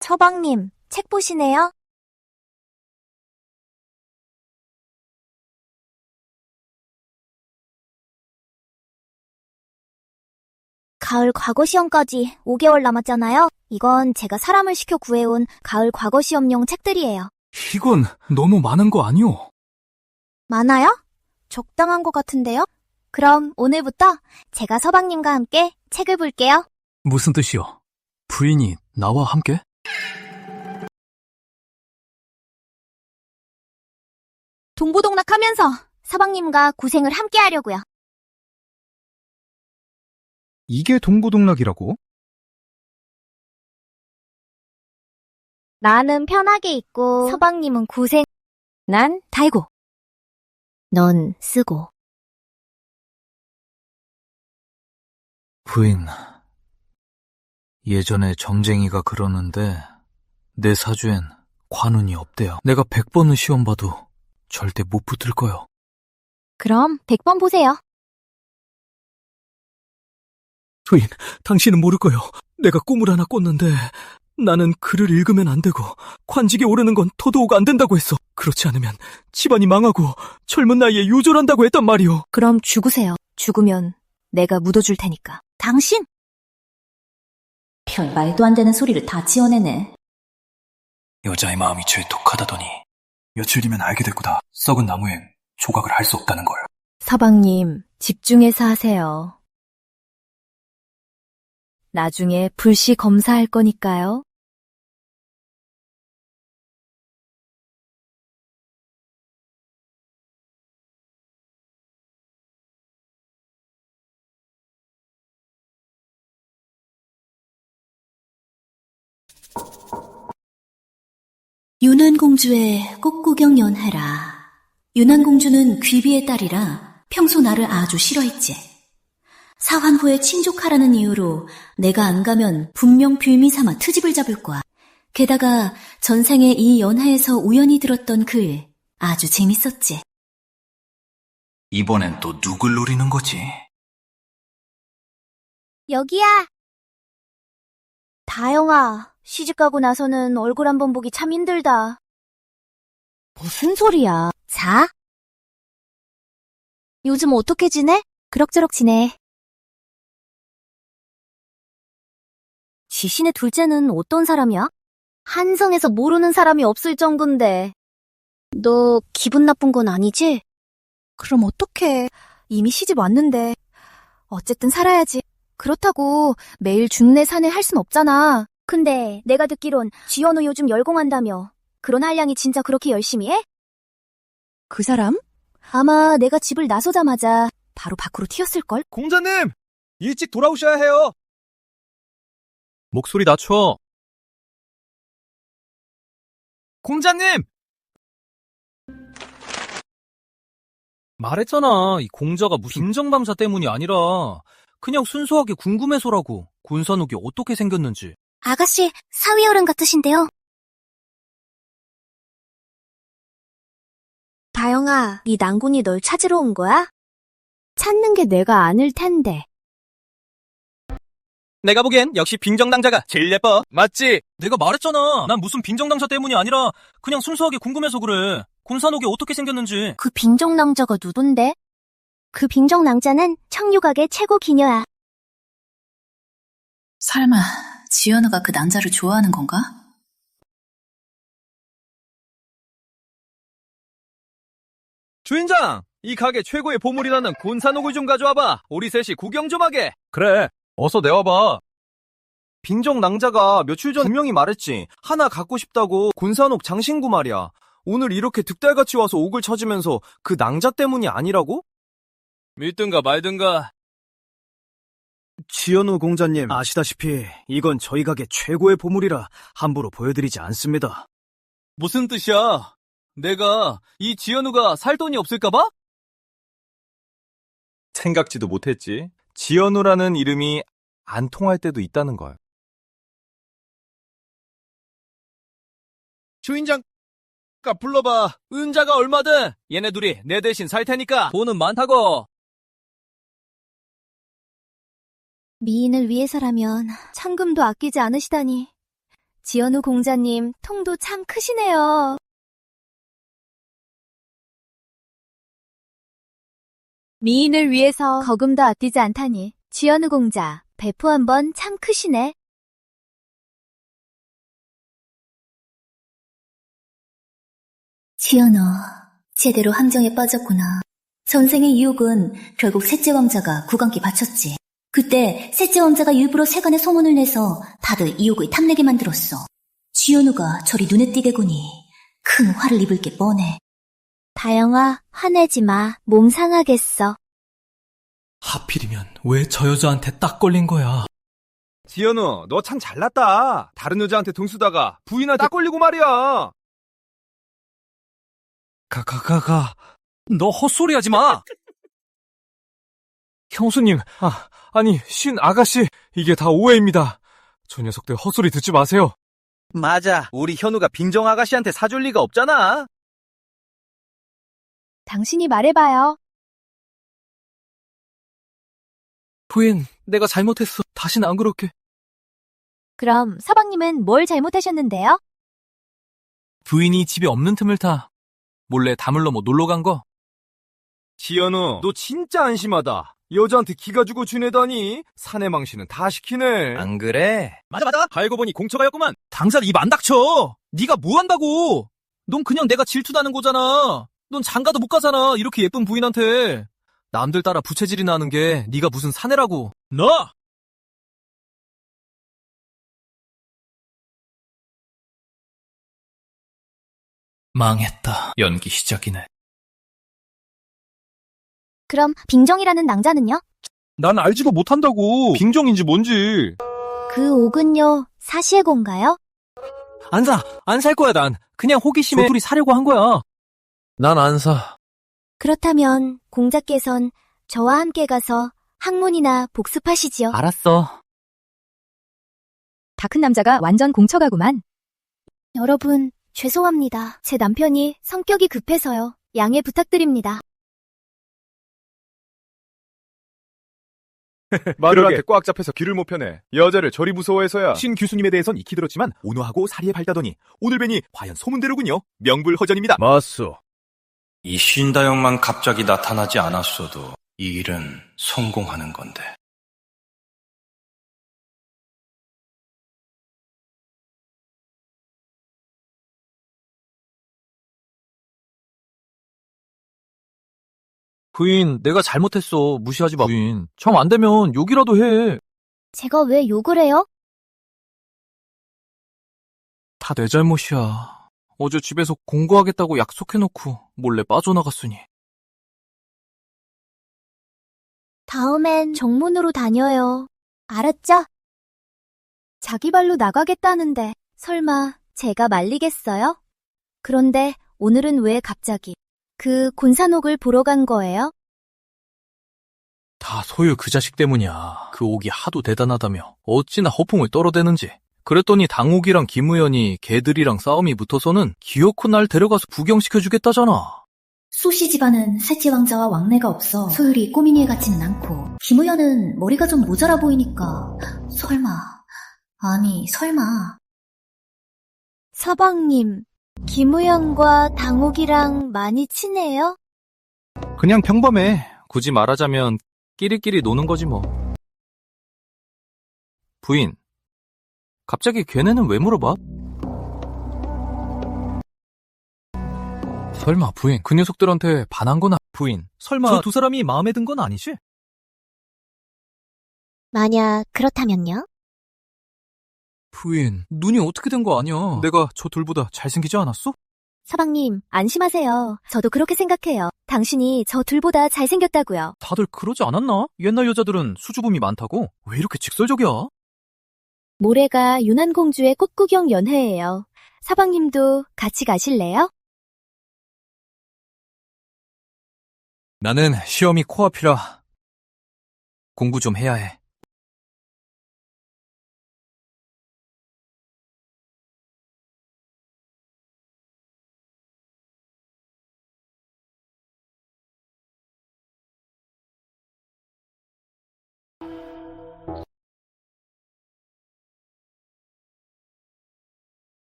S2: 처방님, 책 보시네요? 가을 과거 시험까지 5개월 남았잖아요. 이건 제가 사람을 시켜 구해온 가을 과거 시험용 책들이에요.
S6: 이건 너무 많은 거 아니오?
S2: 많아요? 적당한 것 같은데요? 그럼 오늘부터 제가 서방님과 함께 책을 볼게요.
S6: 무슨 뜻이오? 부인이 나와 함께?
S2: 동고동락하면서 서방님과 고생을 함께 하려고요.
S8: 이게 동고동락이라고?
S2: 나는 편하게 있고 서방님은 고생. 난 달고. 넌 쓰고.
S6: 부인, 예전에 정쟁이가 그러는데 내 사주엔 관운이 없대요. 내가 100번은 시험 봐도 절대 못 붙을 거요.
S2: 그럼 100번 보세요.
S6: 부인, 당신은 모를 거요. 내가 꿈을 하나 꿨는데 나는 글을 읽으면 안 되고 관직에 오르는 건 더더욱 안 된다고 했어. 그렇지 않으면 집안이 망하고 젊은 나이에 유졸한다고 했단 말이오.
S2: 그럼 죽으세요. 죽으면 내가 묻어줄 테니까. 당신?
S3: 별 말도 안 되는 소리를 다 지어내네.
S4: 여자의 마음이 제일 독하다더니 며칠 뒤면 알게 될 거다. 썩은 나무엔 조각을 할 수 없다는 걸.
S5: 서방님, 집중해서 하세요. 나중에 불시 검사할 거니까요.
S3: 윤안공주의 꽃구경 연하라. 윤안공주는 귀비의 딸이라 평소 나를 아주 싫어했지. 사환 후에 친족하라는 이유로 내가 안 가면 분명 빌미 삼아 트집을 잡을 거야. 게다가 전생에 이 연하에서 우연히 들었던 글 아주 재밌었지.
S4: 이번엔 또 누굴 노리는 거지?
S2: 여기야. 다영아, 시집가고 나서는 얼굴 한번 보기 참 힘들다. 무슨 소리야. 자. 요즘 어떻게 지내? 그럭저럭 지내. 지신의 둘째는 어떤 사람이야? 한성에서 모르는 사람이 없을 정도인데. 너 기분 나쁜 건 아니지? 그럼 어떡해. 이미 시집 왔는데. 어쨌든 살아야지. 그렇다고 매일 중내 산에 할 순 없잖아. 근데 내가 듣기론 지연우 요즘 열공한다며. 그런 한량이 진짜 그렇게 열심히 해? 그 사람? 아마 내가 집을 나서자마자 바로 밖으로 튀었을걸?
S8: 공자님! 일찍 돌아오셔야 해요!
S1: 목소리 낮춰.
S8: 공자님!
S6: 말했잖아. 이 공자가 무슨 빈정방사 때문이 아니라 그냥 순수하게 궁금해서라고. 군산옥이 어떻게 생겼는지.
S2: 아가씨, 사위 어른 같으신데요. 다영아, 네 난군이 널 찾으러 온 거야? 찾는 게 내가 아닐 텐데.
S1: 내가 보기엔 역시 빈정당자가 제일 예뻐. 맞지?
S6: 내가 말했잖아. 난 무슨 빈정당사 때문이 아니라 그냥 순수하게 궁금해서 그래. 군산옥이 어떻게 생겼는지.
S2: 그 빈정낭자가 누군데? 그 빈정낭자는 청류각의 최고 기녀야.
S3: 설마 지연우가 그 남자를 좋아하는 건가?
S8: 주인장! 이 가게 최고의 보물이라는 군산옥을 좀 가져와봐. 우리 셋이 구경 좀 하게.
S1: 그래. 어서 내와봐. 빈정낭자가 며칠 전 분명히 말했지. 하나 갖고 싶다고. 군산옥 장신구 말이야. 오늘 이렇게 득달같이 와서 옥을 찾으면서 그 낭자 때문이 아니라고?
S8: 믿든가 말든가. 지연우 공자님, 아시다시피 이건 저희 가게 최고의 보물이라 함부로 보여드리지 않습니다.
S1: 무슨 뜻이야? 내가 이 지연우가 살 돈이 없을까봐? 생각지도 못했지. 지연우라는 이름이 안 통할 때도 있다는 걸.
S8: 주인장, 불러봐.
S1: 은자가 얼마든 얘네 둘이 내 대신 살 테니까 돈은 많다고.
S2: 미인을 위해서라면 천금도 아끼지 않으시다니. 지연우 공자님, 통도 참 크시네요. 미인을 위해서 거금도 아끼지 않다니. 지연우 공자,
S9: 배포 한번 참 크시네.
S3: 지연아, 제대로 함정에 빠졌구나. 전생의 유혹은 결국 셋째 왕자가 구강기 바쳤지. 그때 셋째 왕자가 일부러 세간에 소문을 내서 다들 이욕을 탐내게 만들었어. 지연우가 저리 눈에 띄게 구니 큰 화를 입을 게 뻔해.
S9: 다영아, 화내지 마. 몸 상하겠어.
S6: 하필이면 왜 저 여자한테 딱 걸린 거야?
S1: 지연우, 너 참 잘났다. 다른 여자한테 등 쓰다가 부인한테 딱 걸리고 말이야.
S6: 너 헛소리 하지 마! 형수님, 아니, 신 아가씨, 이게 다 오해입니다. 저 녀석들 헛소리 듣지 마세요.
S1: 맞아. 우리 현우가 빈정 아가씨한테 사줄 리가 없잖아.
S9: 당신이 말해봐요.
S6: 부인, 내가 잘못했어. 다신 안 그럴게.
S9: 그럼 서방님은 뭘 잘못하셨는데요?
S6: 부인이 집에 없는 틈을 타 몰래 담을 넘어 놀러 간 거.
S1: 지연우, 너 진짜 안심하다. 여자한테 기가 주고 지내다니. 사내 망신은 다 시키네. 안 그래?
S6: 맞아.
S1: 알고 보니 공처가였구만.
S6: 당장 입 안 닥쳐. 네가 뭐 한다고. 넌 그냥 내가 질투나는 거잖아. 넌 장가도 못 가잖아. 이렇게 예쁜 부인한테. 남들 따라 부채질이나 하는 게 네가 무슨 사내라고. 너! 망했다. 연기 시작이네.
S9: 그럼 빙정이라는 낭자는요?
S7: 난 알지도 못한다고. 빙정인지 뭔지.
S9: 그 옥은요, 사시의 건가요?
S6: 안 살 거야, 난. 그냥 호기심에 둘이 사려고 한 거야. 난 안 사.
S9: 그렇다면 공자께선 저와 함께 가서 학문이나 복습하시지요.
S6: 알았어.
S9: 다 큰 남자가 완전 공처가구만. 여러분, 죄송합니다. 제 남편이 성격이 급해서요. 양해 부탁드립니다.
S1: 마누라한테 꽉 잡혀서 귀를 못 펴네. 여자를 저리 무서워해서야. 신 교수님에 대해선 익히 들었지만 온화하고 사리에 밝다더니 오늘 뵈니 과연 소문대로군요. 명불허전입니다.
S8: 맞소.
S4: 이 신다영만 갑자기 나타나지 않았어도 이 일은 성공하는 건데.
S6: 부인, 내가 잘못했어. 무시하지 마, 부인. 정 안 되면 욕이라도 해.
S9: 제가 왜 욕을 해요?
S6: 다 내 잘못이야. 어제 집에서 공부하겠다고 약속해놓고 몰래 빠져나갔으니.
S9: 다음엔 정문으로 다녀요. 알았죠? 자기 발로 나가겠다는데 설마 제가 말리겠어요? 그런데 오늘은 왜 갑자기 그 곤산옥을 보러 간 거예요?
S6: 다 소유 그 자식 때문이야. 그 옥이 하도 대단하다며 어찌나 허풍을 떨어대는지. 그랬더니 당옥이랑 김우연이 걔들이랑 싸움이 붙어서는 기어코 날 데려가서 구경시켜주겠다잖아.
S3: 소씨 집안은 셋째 왕자와 왕래가 없어 소율이 꼬민이에 같지는 않고 김우연은 머리가 좀 모자라 보이니까 설마
S9: 서방님, 김우영과 당옥이랑 많이 친해요?
S6: 그냥 평범해. 굳이 말하자면 끼리끼리 노는 거지 뭐. 부인, 갑자기 걔네는 왜 물어봐? 설마 부인, 그 녀석들한테 반한 거나. 부인, 설마 저 두 사람이 마음에 든 건 아니지?
S9: 만약 그렇다면요?
S6: 부인, 눈이 어떻게 된 거 아니야. 내가 저 둘보다 잘생기지 않았어?
S9: 서방님, 안심하세요. 저도 그렇게 생각해요. 당신이 저 둘보다 잘생겼다고요.
S6: 다들 그러지 않았나? 옛날 여자들은 수줍음이 많다고? 왜 이렇게 직설적이야?
S9: 모레가 윤안공주의 꽃구경 연회예요. 서방님도 같이 가실래요?
S6: 나는 시험이 코앞이라 공부 좀 해야 해.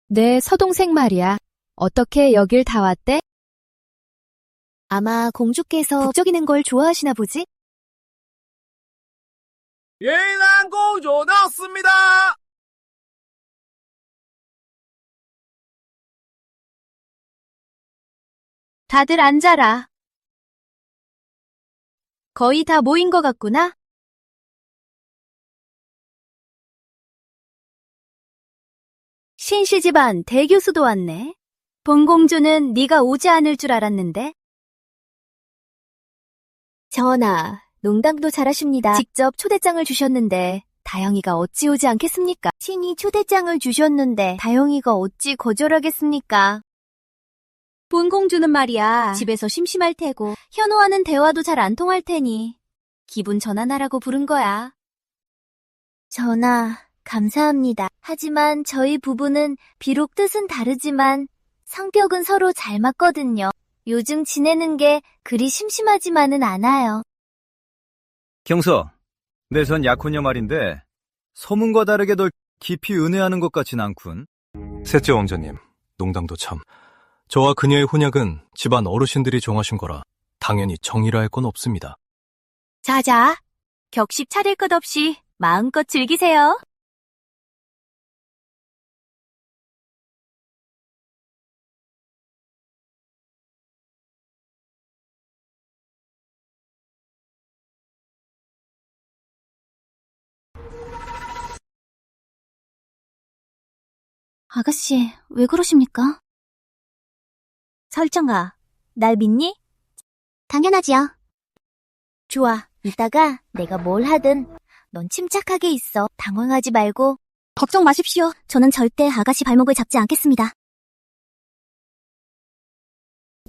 S9: 내 서동생 말이야. 어떻게 여길 다 왔대? 아마 공주께서 북적이는 걸 좋아하시나 보지?
S8: 예난공주 나왔습니다!
S9: 다들 앉아라. 거의 다 모인 것 같구나? 신씨 집안 대교수도 왔네. 본공주는 네가 오지 않을 줄 알았는데. 전하, 농담도 잘하십니다. 직접 초대장을 주셨는데 다영이가 어찌 오지 않겠습니까? 신이 초대장을 주셨는데 다영이가 어찌 거절하겠습니까? 본공주는 말이야, 집에서 심심할 테고 현호와는 대화도 잘 안 통할 테니 기분 전환하라고 부른 거야. 전하, 감사합니다. 하지만 저희 부부는 비록 뜻은 다르지만 성격은 서로 잘 맞거든요. 요즘 지내는 게 그리 심심하지만은 않아요.
S8: 경서, 내 선 약혼녀 말인데 소문과 다르게 널 깊이 은혜하는 것 같진 않군.
S6: 셋째 왕자님, 농담도 참. 저와 그녀의 혼약은 집안 어르신들이 정하신 거라 당연히 정의라 할 건 없습니다.
S9: 자자, 격식 차릴 것 없이 마음껏 즐기세요.
S2: 아가씨, 왜 그러십니까? 설정아, 날 믿니? 당연하지요. 좋아, 이따가 내가 뭘 하든 넌 침착하게 있어. 당황하지 말고. 걱정 마십시오. 저는 절대 아가씨 발목을 잡지 않겠습니다.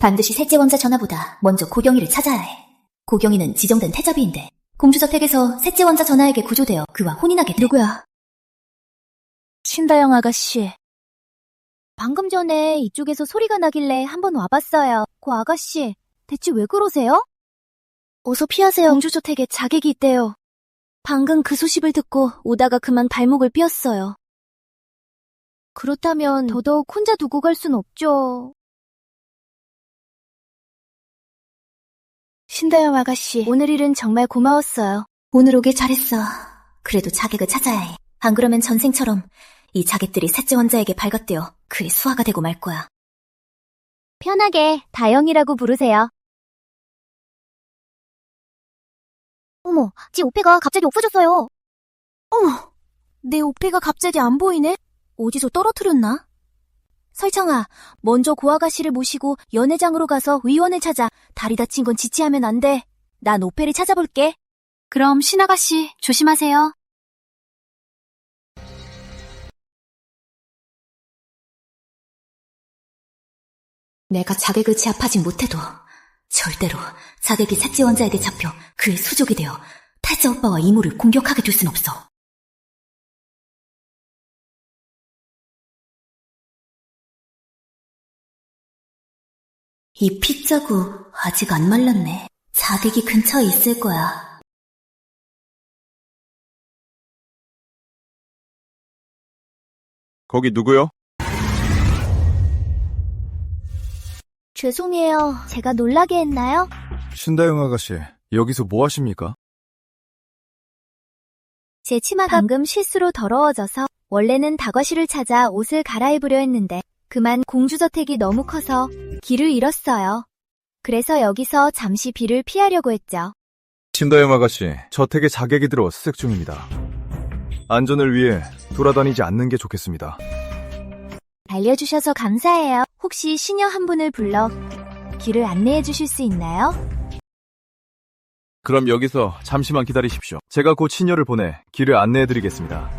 S3: 반드시 셋째 왕자 전하보다 먼저 고경이를 찾아야 해. 고경이는 지정된 태자비인데 공주저택에서 셋째 왕자 전하에게 구조되어 그와 혼인하게 돼.
S9: 누구야? 신다영 아가씨.
S2: 방금 전에 이쪽에서 소리가 나길래 한번 와봤어요. 고 아가씨, 대체 왜 그러세요? 어서 피하세요. 공주저택에 자객이 있대요. 방금 그 소식을 듣고 오다가 그만 발목을 삐었어요. 그렇다면 더더욱 혼자 두고 갈 순 없죠. 신다영 아가씨, 오늘 일은 정말 고마웠어요.
S3: 오늘 오길 잘했어. 그래도 자객을 찾아야 해. 안 그러면 전생처럼 이 자객들이 셋째 왕자에게 발각되어 그의 수하가 되고 말 거야.
S2: 편하게 다영이라고 부르세요. 어머, 지 오페가 갑자기 없어졌어요. 어머, 내 오페가 갑자기 안 보이네? 어디서 떨어뜨렸나? 설청아, 먼저 고아가씨를 모시고 연회장으로 가서 의원을 찾아. 다리 다친 건 지체하면 안 돼. 난 오페를 찾아볼게. 그럼 신아가씨, 조심하세요.
S3: 내가 자객을 제압하진 못해도 절대로 자객이 셋째 왕자에게 잡혀 그의 수족이 되어 태자 오빠와 이모를 공격하게 둘 순 없어. 이 핏자국 아직 안 말랐네. 자객이 근처에 있을 거야.
S8: 거기 누구요?
S2: 죄송해요. 제가 놀라게 했나요?
S8: 신다영 아가씨, 여기서 뭐 하십니까?
S2: 제 치마가 방금 실수로 더러워져서 원래는 다과실을 찾아 옷을 갈아입으려 했는데 그만 공주저택이 너무 커서 길을 잃었어요. 그래서 여기서 잠시 비를 피하려고 했죠.
S8: 신다영 아가씨, 저택에 자객이 들어 수색 중입니다. 안전을 위해 돌아다니지 않는 게 좋겠습니다.
S2: 알려주셔서 감사해요. 혹시 시녀 한 분을 불러 길을 안내해 주실 수 있나요?
S8: 그럼 여기서 잠시만 기다리십시오. 제가 곧 시녀를 보내 길을 안내해드리겠습니다.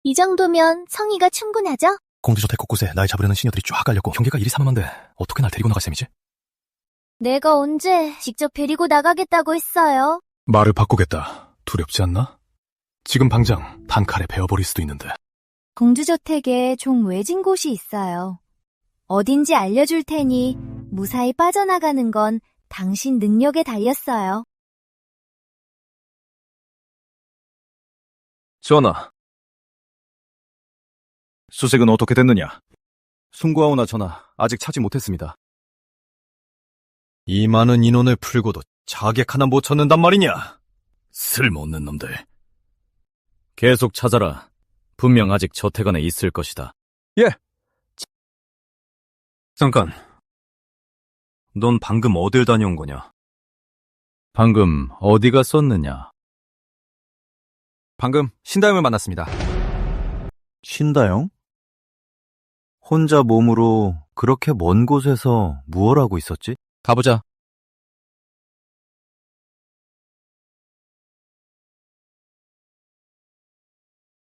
S2: 이 정도면 성의가 충분하죠?
S6: 공주저택 곳곳에 날 잡으려는 시녀들이 쫙 깔렸고 경계가 이리 삼엄한데 어떻게 날 데리고 나갈 셈이지?
S2: 내가 언제 직접 데리고 나가겠다고 했어요?
S6: 말을 바꾸겠다. 두렵지 않나? 지금 당장 단칼에 베어버릴 수도 있는데.
S2: 공주저택에 좀 외진 곳이 있어요. 어딘지 알려줄 테니 무사히 빠져나가는 건 당신 능력에 달렸어요.
S1: 전하. 수색은 어떻게 됐느냐? 송구하오나 전하, 아직 찾지 못했습니다. 이 많은 인원을 풀고도 자객 하나 못 찾는단 말이냐? 쓸모없는 놈들. 계속 찾아라. 분명 아직 저택 안에 있을 것이다. 예. 잠깐. 넌 방금 어딜 다녀온 거냐? 방금 어디 갔었느냐? 방금 신다영을 만났습니다. 신다영? 혼자 몸으로 그렇게 먼 곳에서 무얼 하고 있었지? 가보자.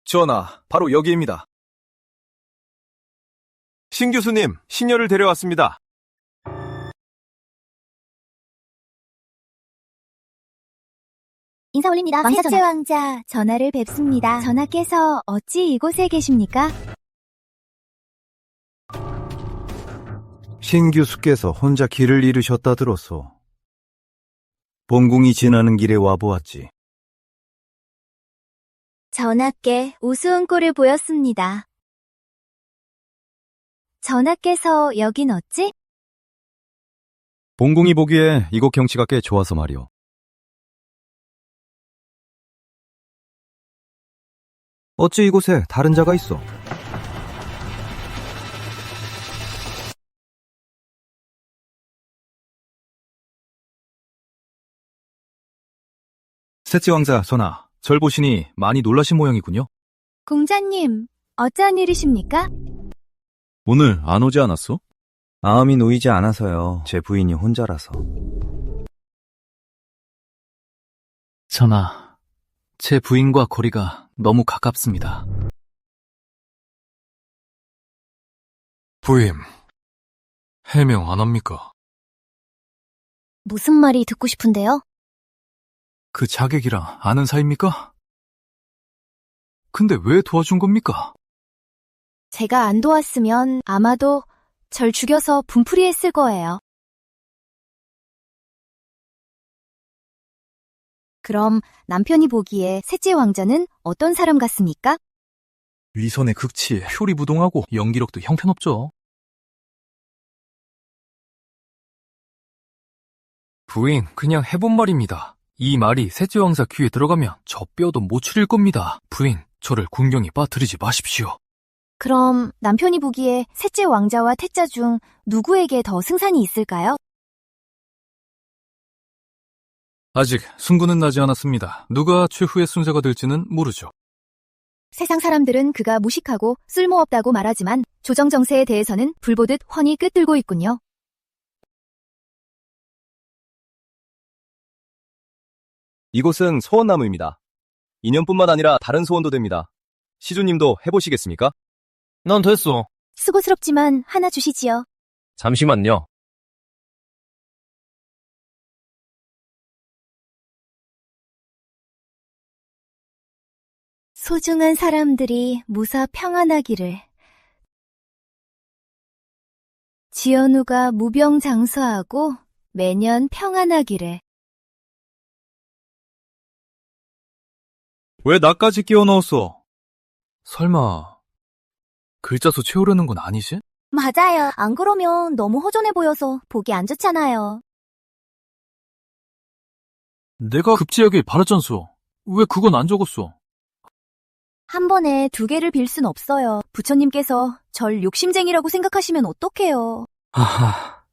S1: 전하, 바로 여기입니다. 신 교수님, 신녀를 데려왔습니다.
S2: 인사 올립니다. 셋째 왕자, 전하를 뵙습니다. 전하께서 어찌 이곳에 계십니까?
S1: 신 교수께서 혼자 길을 잃으셨다 들었소. 본궁이 지나는 길에 와보았지.
S2: 전하께 우스운 꼴을 보였습니다. 전하께서 여긴 어찌?
S1: 본궁이 보기에 이곳 경치가 꽤 좋아서 말이오. 어찌 이곳에 다른 자가 있어? 셋째 왕자, 전하, 절 보시니 많이 놀라신 모양이군요.
S2: 공자님, 어찌한 일이십니까?
S1: 오늘 안 오지 않았어? 마음이 놓이지 않아서요. 제 부인이 혼자라서.
S6: 전하, 제 부인과 거리가 너무 가깝습니다.
S7: 부임, 해명 안 합니까?
S2: 무슨 말이 듣고 싶은데요?
S6: 그 자객이랑 아는 사이입니까? 근데 왜 도와준 겁니까?
S2: 제가 안 도왔으면 아마도 절 죽여서 분풀이했을 거예요. 그럼 남편이 보기에 셋째 왕자는 어떤 사람 같습니까?
S6: 위선의 극치에 표리부동하고 연기력도 형편없죠. 부인, 그냥 해본 말입니다. 이 말이 셋째 왕자 귀에 들어가면 저 뼈도 못 추릴 겁니다. 부인, 저를 군경에 빠뜨리지 마십시오.
S2: 그럼 남편이 보기에 셋째 왕자와 태자 중 누구에게 더 승산이 있을까요?
S6: 아직 승부는 나지 않았습니다. 누가 최후의 순서가 될지는 모르죠.
S2: 세상 사람들은 그가 무식하고 쓸모없다고 말하지만 조정 정세에 대해서는 불보듯 훤히 꿰뚫고 있군요.
S1: 이곳은 소원나무입니다. 인연뿐만 아니라 다른 소원도 됩니다. 시주님도 해보시겠습니까? 난 됐어.
S2: 수고스럽지만 하나 주시지요.
S1: 잠시만요.
S2: 소중한 사람들이 무사 평안하기를. 지연우가 무병장수하고 매년 평안하기를.
S1: 왜 나까지 끼워 넣었어?
S6: 설마 글자수 채우려는 건 아니지?
S2: 맞아요. 안 그러면 너무 허전해 보여서 보기 안 좋잖아요.
S6: 내가 급제하길 바랐잖소. 왜 그건 안 적었어?
S2: 한 번에 두 개를 빌 순 없어요. 부처님께서 절 욕심쟁이라고 생각하시면 어떡해요.
S6: 아하.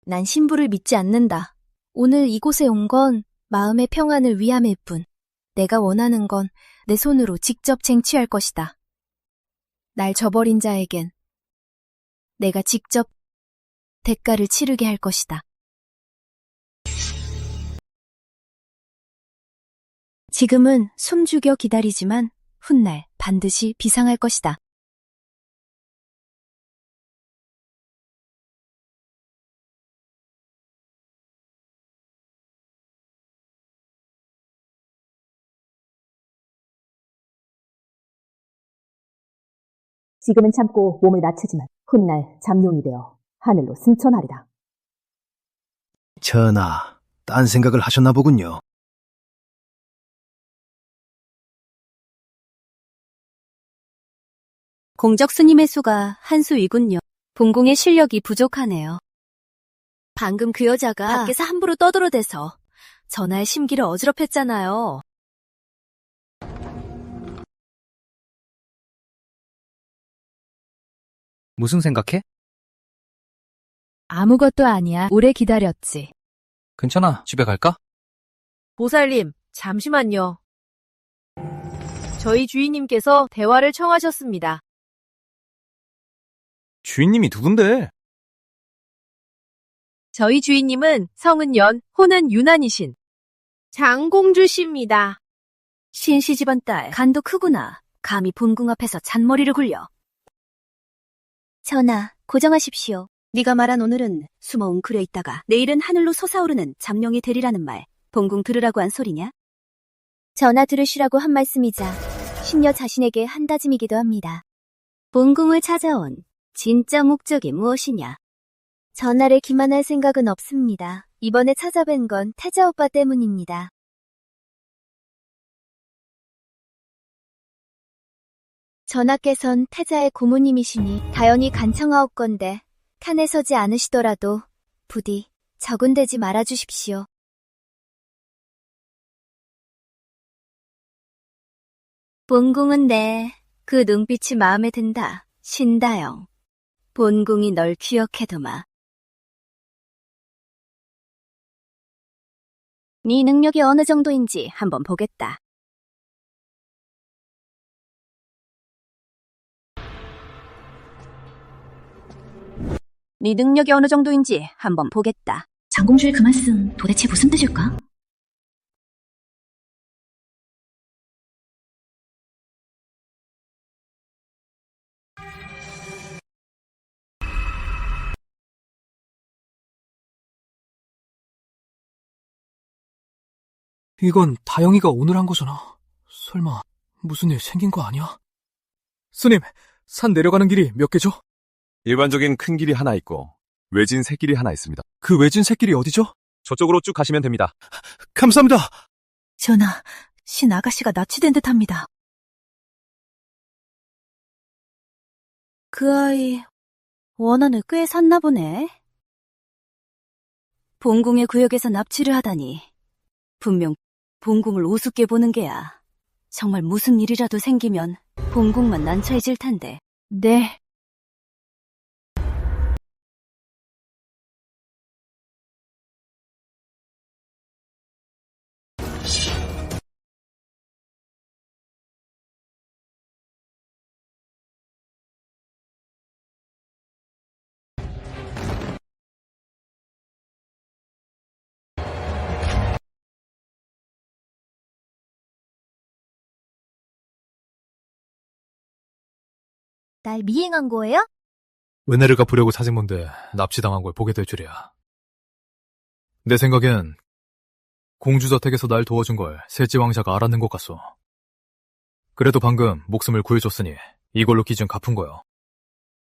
S2: 난 신부를 믿지 않는다. 오늘 이곳에 온 건 마음의 평안을 위함일 뿐. 내가 원하는 건 내 손으로 직접 쟁취할 것이다. 날 저버린 자에겐 내가 직접 대가를 치르게 할 것이다. 지금은 숨죽여 기다리지만 훗날 반드시 비상할 것이다.
S10: 지금은 참고 몸을 낮추지만 훗날 잠룡이 되어 하늘로 승천하리라.
S1: 전하, 딴 생각을 하셨나 보군요.
S5: 공적 스님의 수가 한수이군요. 본궁의 실력이 부족하네요. 방금 그 여자가 밖에서 함부로 떠들어대서 전하의 심기를 어지럽혔잖아요.
S1: 무슨 생각해?
S9: 아무것도 아니야. 오래 기다렸지.
S1: 괜찮아. 집에 갈까?
S11: 보살님, 잠시만요. 저희 주인님께서 대화를 청하셨습니다.
S1: 주인님이 누군데?
S11: 저희 주인님은 성은 연, 호는 유난이신 장공주씨입니다.
S5: 신씨 집안 딸, 간도 크구나. 감히 본궁 앞에서 잔머리를 굴려.
S2: 전하, 고정하십시오.
S5: 네가 말한 오늘은 숨어 웅크려 있다가 내일은 하늘로 솟아오르는 잠룡이 되리라는 말, 본궁 들으라고 한 소리냐?
S2: 전하 들으시라고 한 말씀이자 심려 자신에게 한 다짐이기도 합니다. 본궁을 찾아온 진짜 목적이 무엇이냐? 전하를 기만할 생각은 없습니다. 이번에 찾아뵌 건 태자 오빠 때문입니다. 전하께선 태자의 고모님이시니 다연히 간청하옵건대 칸에 서지 않으시더라도 부디 적은되지 말아주십시오. 본궁은 그 눈빛이 마음에 든다. 신다영. 본궁이 널 기억해두마. 네 능력이 어느 정도인지 한번 보겠다. 네 능력이 어느 정도인지 한번 보겠다.
S3: 장공주의 그 말씀 도대체 무슨 뜻일까?
S6: 이건 다영이가 오늘 한 거잖아. 설마 무슨 일 생긴 거 아니야? 스님, 산 내려가는 길이 몇 개죠?
S1: 일반적인 큰 길이 하나 있고 외진 새길이 하나 있습니다.
S6: 그 외진 새길이 어디죠?
S1: 저쪽으로 쭉 가시면 됩니다.
S6: 감사합니다.
S5: 전하, 신 아가씨가 납치된 듯합니다. 그 아이 원한을 꽤 샀나 보네. 본궁의 구역에서 납치를 하다니 분명 본궁을 우습게 보는 게야. 정말 무슨 일이라도 생기면 본궁만 난처해질 텐데.
S9: 네.
S2: 날 미행한 거예요?
S6: 은혜를 갚으려고 찾은 건데 납치당한 걸 보게 될 줄이야. 내 생각엔 공주 저택에서 날 도와준 걸 셋째 왕자가 알았는 것 같소. 그래도 방금 목숨을 구해줬으니 이걸로 기준 갚은 거요.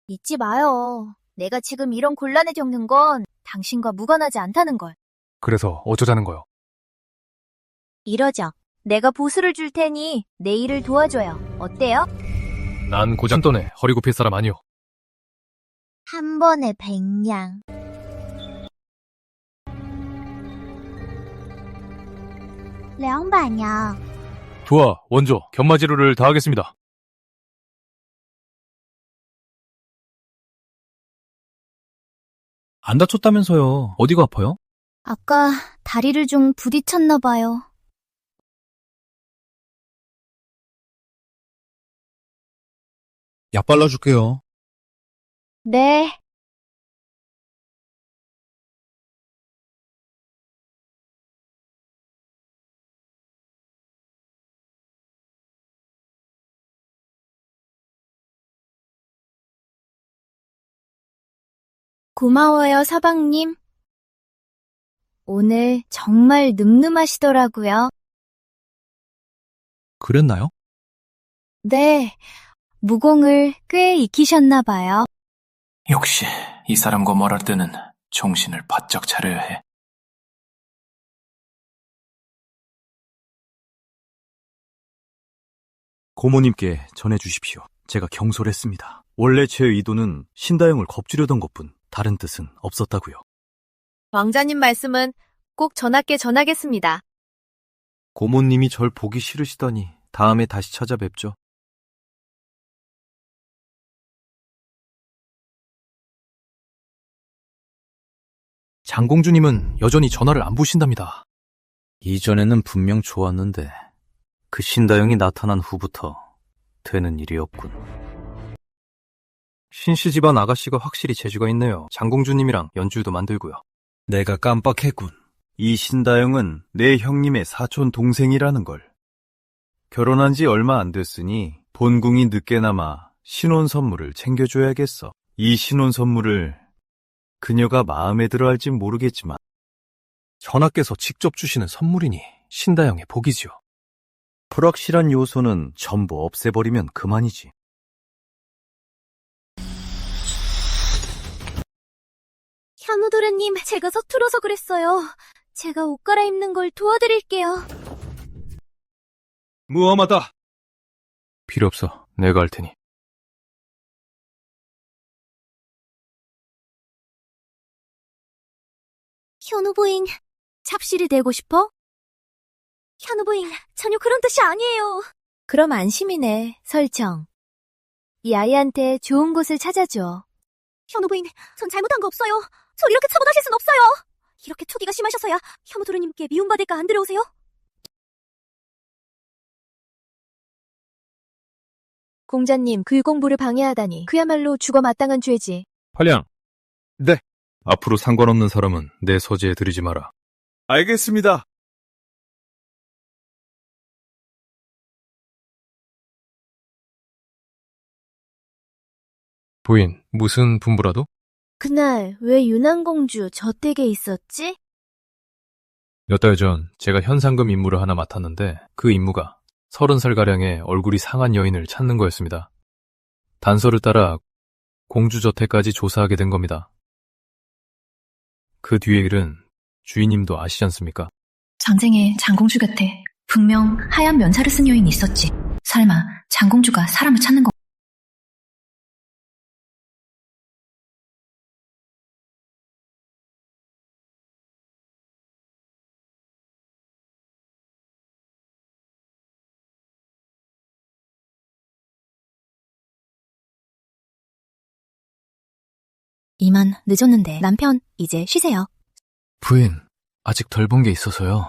S2: 잊지 마요. 내가 지금 이런 곤란을 겪는 건 당신과 무관하지 않다는 걸.
S6: 그래서 어쩌자는 거요?
S2: 이러죠. 내가 보수를 줄 테니 내 일을 도와줘요. 어때요?
S6: 난 고장 떠네 허리 굽힐 사람 아니오.
S2: 한 번에 100냥. 량반냥.
S6: 좋아, 원조 견마지루를 다하겠습니다. 안 다쳤다면서요. 어디가 아파요?
S2: 아까 다리를 좀 부딪혔나 봐요.
S7: 약 발라줄게요.
S2: 네. 고마워요, 서방님. 오늘 정말 늠름하시더라고요.
S7: 그랬나요?
S2: 네, 무공을 꽤 익히셨나 봐요.
S4: 역시 이 사람과 말할 때는 정신을 바짝 차려야 해.
S1: 고모님께 전해주십시오. 제가 경솔했습니다. 원래 제 의도는 신다영을 겁주려던 것뿐 다른 뜻은 없었다고요.
S11: 왕자님 말씀은 꼭 전하께 전하겠습니다.
S1: 고모님이 절 보기 싫으시다니 다음에 다시 찾아뵙죠. 장공주님은 여전히 전화를 안 보신답니다. 이전에는 분명 좋았는데 그 신다영이 나타난 후부터 되는 일이 없군. 신씨 집안 아가씨가 확실히 재주가 있네요. 장공주님이랑 연주도 만들고요. 내가 깜빡했군. 이 신다영은 내 형님의 사촌 동생이라는 걸. 결혼한 지 얼마 안 됐으니 본궁이 늦게나마 신혼 선물을 챙겨줘야겠어. 이 신혼 선물을 그녀가 마음에 들어 할진 모르겠지만 전하께서 직접 주시는 선물이니 신다영의 복이지요. 불확실한 요소는 전부 없애버리면 그만이지.
S2: 현우도련님, 제가 서툴어서 그랬어요. 제가 옷 갈아입는 걸 도와드릴게요.
S1: 무엄하다. 필요 없어. 내가 할 테니.
S2: 현우 부인, 잡실이 되고 싶어? 현우 부인, 전혀 그런 뜻이 아니에요.
S9: 그럼 안심이네, 설정. 이 아이한테 좋은 곳을 찾아줘.
S2: 현우 부인, 전 잘못한 거 없어요. 저 이렇게 처분하실 순 없어요. 이렇게 투기가 심하셔서야 현우도련님께 미움받을까 안 들어오세요?
S9: 공자님, 글 공부를 방해하다니 그야말로 죽어 마땅한 죄지.
S1: 팔량. 네. 앞으로 상관없는 사람은 내 서재에 들이지 마라. 알겠습니다. 부인, 무슨 분부라도?
S9: 그날 왜 유난공주 저 댁에 있었지?
S1: 몇 달 전 제가 현상금 임무를 하나 맡았는데 그 임무가 30살가량의 얼굴이 상한 여인을 찾는 거였습니다. 단서를 따라 공주 저택까지 조사하게 된 겁니다. 그 뒤의 일은 주인님도 아시지 않습니까?
S3: 전쟁에 장공주 곁에 분명 하얀 면사를 쓴 여인이 있었지. 설마 장공주가 사람을 찾는 거.
S2: 이만 늦었는데 남편 이제 쉬세요.
S1: 부인, 아직 덜 본 게 있어서요.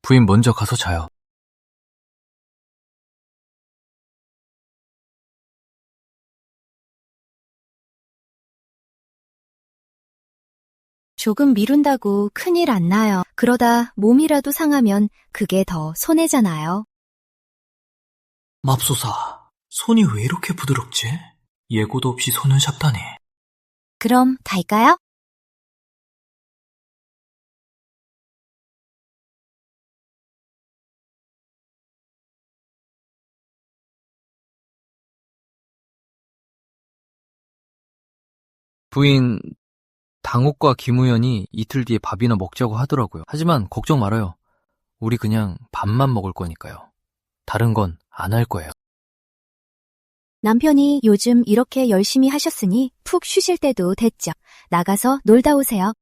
S1: 부인 먼저 가서 자요.
S9: 조금 미룬다고 큰일 안 나요. 그러다 몸이라도 상하면 그게 더 손해잖아요.
S4: 맙소사, 손이 왜 이렇게 부드럽지? 예고도 없이 손을 잡다니.
S2: 그럼 갈까요?
S1: 부인, 당옥과 김우연이 이틀 뒤에 밥이나 먹자고 하더라고요. 하지만 걱정 말아요. 우리 그냥 밥만 먹을 거니까요. 다른 건 안 할 거예요.
S9: 남편이 요즘 이렇게 열심히 하셨으니 푹 쉬실 때도 됐죠. 나가서 놀다 오세요.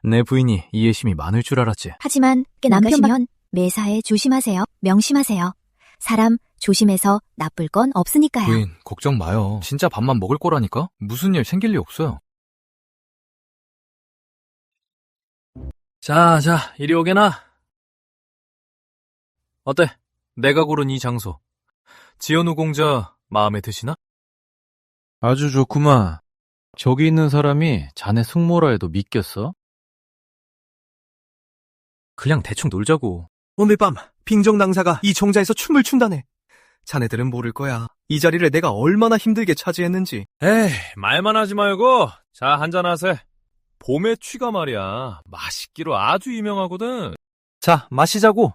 S1: 내 부인이 이해심이 많을 줄 알았지.
S9: 하지만 남편이면 매사에 조심하세요. 명심하세요. 사람 조심해서 나쁠 건 없으니까요.
S1: 부인, 걱정 마요. 진짜 밥만 먹을 거라니까? 무슨 일 생길 리 없어요. 자, 이리 오게나. 어때? 내가 고른 이 장소. 지현우 공자 마음에 드시나? 아주 좋구만. 저기 있는 사람이 자네 숙모라 해도 믿겠어? 그냥 대충 놀자고.
S6: 오늘 밤 빙정낭사가 이 정자에서 춤을 춘다네. 자네들은 모를 거야. 이 자리를 내가 얼마나 힘들게 차지했는지.
S1: 에이, 말만 하지 말고 자, 한잔하세. 봄의 취가 말이야. 맛있기로 아주 유명하거든. 자, 마시자고.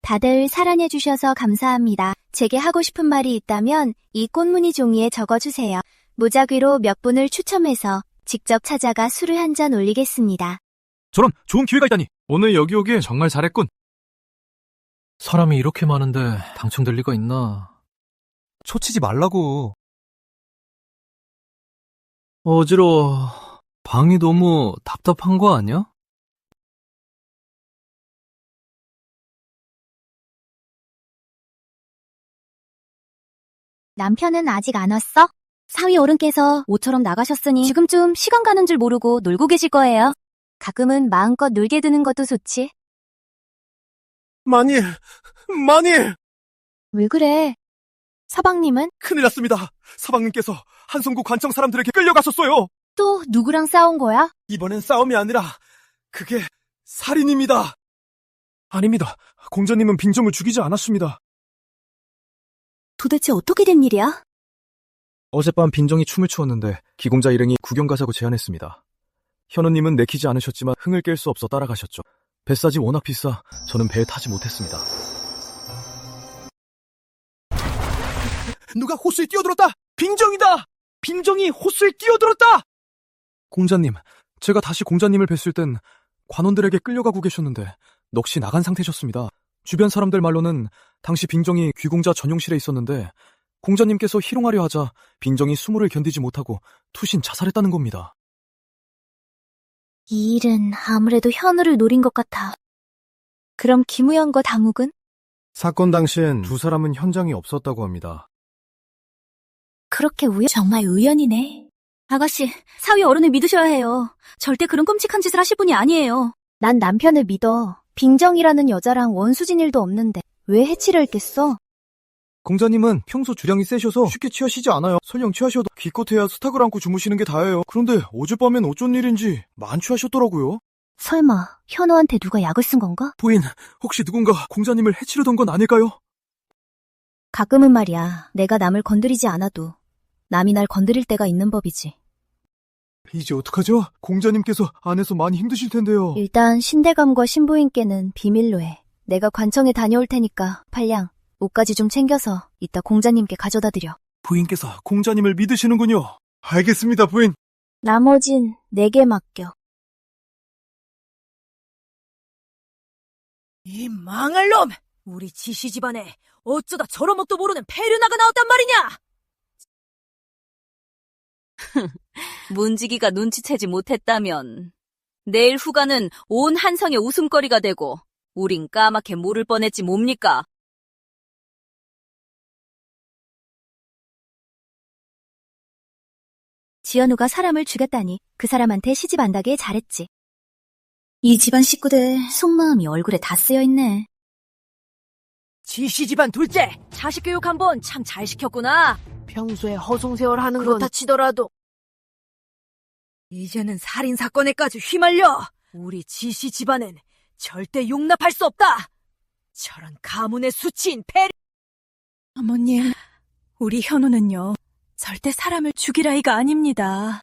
S2: 다들 사랑해주셔서 감사합니다. 제게 하고 싶은 말이 있다면 이 꽃무늬 종이에 적어주세요. 무작위로 몇 분을 추첨해서 직접 찾아가 술을 한 잔 올리겠습니다.
S1: 저런 좋은 기회가 있다니. 오늘 여기 오길 정말 잘했군.
S6: 사람이 이렇게 많은데 당첨될 리가 있나?
S1: 초치지 말라고.
S6: 어지러워. 방이 너무 답답한 거 아니야?
S2: 남편은 아직 안 왔어? 사위 어른께서 모처럼 나가셨으니 지금쯤 시간 가는 줄 모르고 놀고 계실 거예요. 가끔은 마음껏 놀게 두는 것도 좋지.
S8: 마닐!
S2: 왜 그래? 서방님은?
S8: 큰일 났습니다. 서방님께서 한성구 관청 사람들에게 끌려갔었어요.
S2: 또 누구랑 싸운 거야?
S8: 이번엔 싸움이 아니라 그게 살인입니다. 아닙니다. 공자님은 빈정을 죽이지 않았습니다.
S2: 도대체 어떻게 된 일이야?
S1: 어젯밤 빈정이 춤을 추었는데 기공자 일행이 구경 가자고 제안했습니다. 현우님은 내키지 않으셨지만 흥을 깰 수 없어 따라가셨죠. 뱃사지 워낙 비싸 저는 배에 타지 못했습니다.
S8: 누가 호수에 뛰어들었다! 빈정이다! 빈정이 호수에 뛰어들었다!
S1: 공자님, 제가 다시 공자님을 뵀을 땐 관원들에게 끌려가고 계셨는데 넋이 나간 상태셨습니다. 주변 사람들 말로는 당시 빈정이 귀공자 전용실에 있었는데 공자님께서 희롱하려 하자 빈정이 수모를 견디지 못하고 투신 자살했다는 겁니다.
S2: 이 일은 아무래도 현우를 노린 것 같아. 그럼 김우현과 당욱은?
S1: 사건 당시엔 두 사람은 현장에 없었다고 합니다.
S2: 그렇게 정말 우연이네. 아가씨, 사위 어른을 믿으셔야 해요. 절대 그런 끔찍한 짓을 하실 분이 아니에요. 난 남편을 믿어. 빈정이라는 여자랑 원수진 일도 없는데 왜 해치려 했겠어?
S1: 공자님은 평소 주량이 세셔서 쉽게 취하시지 않아요. 설령 취하셔도 기껏해야 스탁을 안고 주무시는 게 다예요. 그런데 어젯밤엔 어쩐 일인지 만취하셨더라고요.
S2: 설마 현우한테 누가 약을 쓴 건가?
S1: 부인, 혹시 누군가 공자님을 해치려던 건 아닐까요?
S2: 가끔은 말이야. 내가 남을 건드리지 않아도 남이 날 건드릴 때가 있는 법이지.
S1: 이제 어떡하죠? 공자님께서 안에서 많이 힘드실 텐데요.
S2: 일단 신대감과 신부인께는 비밀로 해. 내가 관청에 다녀올 테니까 팔량, 옷까지 좀 챙겨서 이따 공자님께 가져다 드려.
S1: 부인께서 공자님을 믿으시는군요. 알겠습니다, 부인.
S2: 나머진 내게 맡겨.
S5: 이 망할 놈! 우리 지시 집안에 어쩌다 저런 몫도 모르는 페르나가 나왔단 말이냐! 문지기가 눈치채지 못했다면 내일 후가는 온 한성의 웃음거리가 되고 우린 까맣게 모를 뻔했지 뭡니까?
S2: 지연우가 사람을 죽였다니 그 사람한테 시집 안 가게 잘했지.
S3: 이 집안 식구들 속마음이 얼굴에 다 쓰여있네.
S5: 지시 집안 둘째! 자식 교육 한번 참 잘 시켰구나. 평소에 허송세월 하는 그렇다 치더라도 이제는 살인사건에까지 휘말려. 우리 지시 집안은 절대 용납할 수 없다. 저런 가문의 수치인 페리.
S11: 어머님, 우리 현우는요, 절대 사람을 죽일 아이가 아닙니다.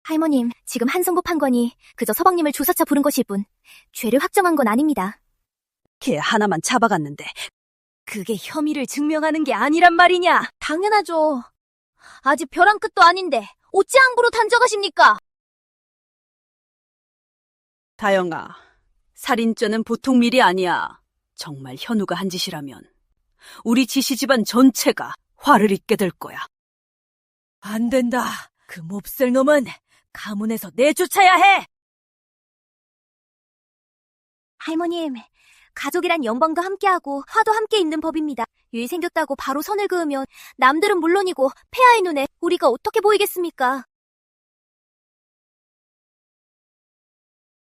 S2: 할머님, 지금 한성부 판관이 그저 서방님을 조사차 부른 것일 뿐 죄를 확정한 건 아닙니다.
S5: 걔 하나만 잡아갔는데 그게 혐의를 증명하는 게 아니란 말이냐?
S2: 당연하죠. 아직 벼랑 끝도 아닌데 어찌 함부로 단정하십니까?
S5: 다영아, 살인죄는 보통 일이 아니야. 정말 현우가 한 짓이라면 우리 지시 집안 전체가 화를 입게 될 거야. 안 된다. 그 몹쓸 놈은 가문에서 내쫓아야 해!
S2: 할머님, 가족이란 영광도 함께하고 화도 함께 있는 법입니다. 일 생겼다고 바로 선을 그으면 남들은 물론이고 폐하의 눈에 우리가 어떻게 보이겠습니까?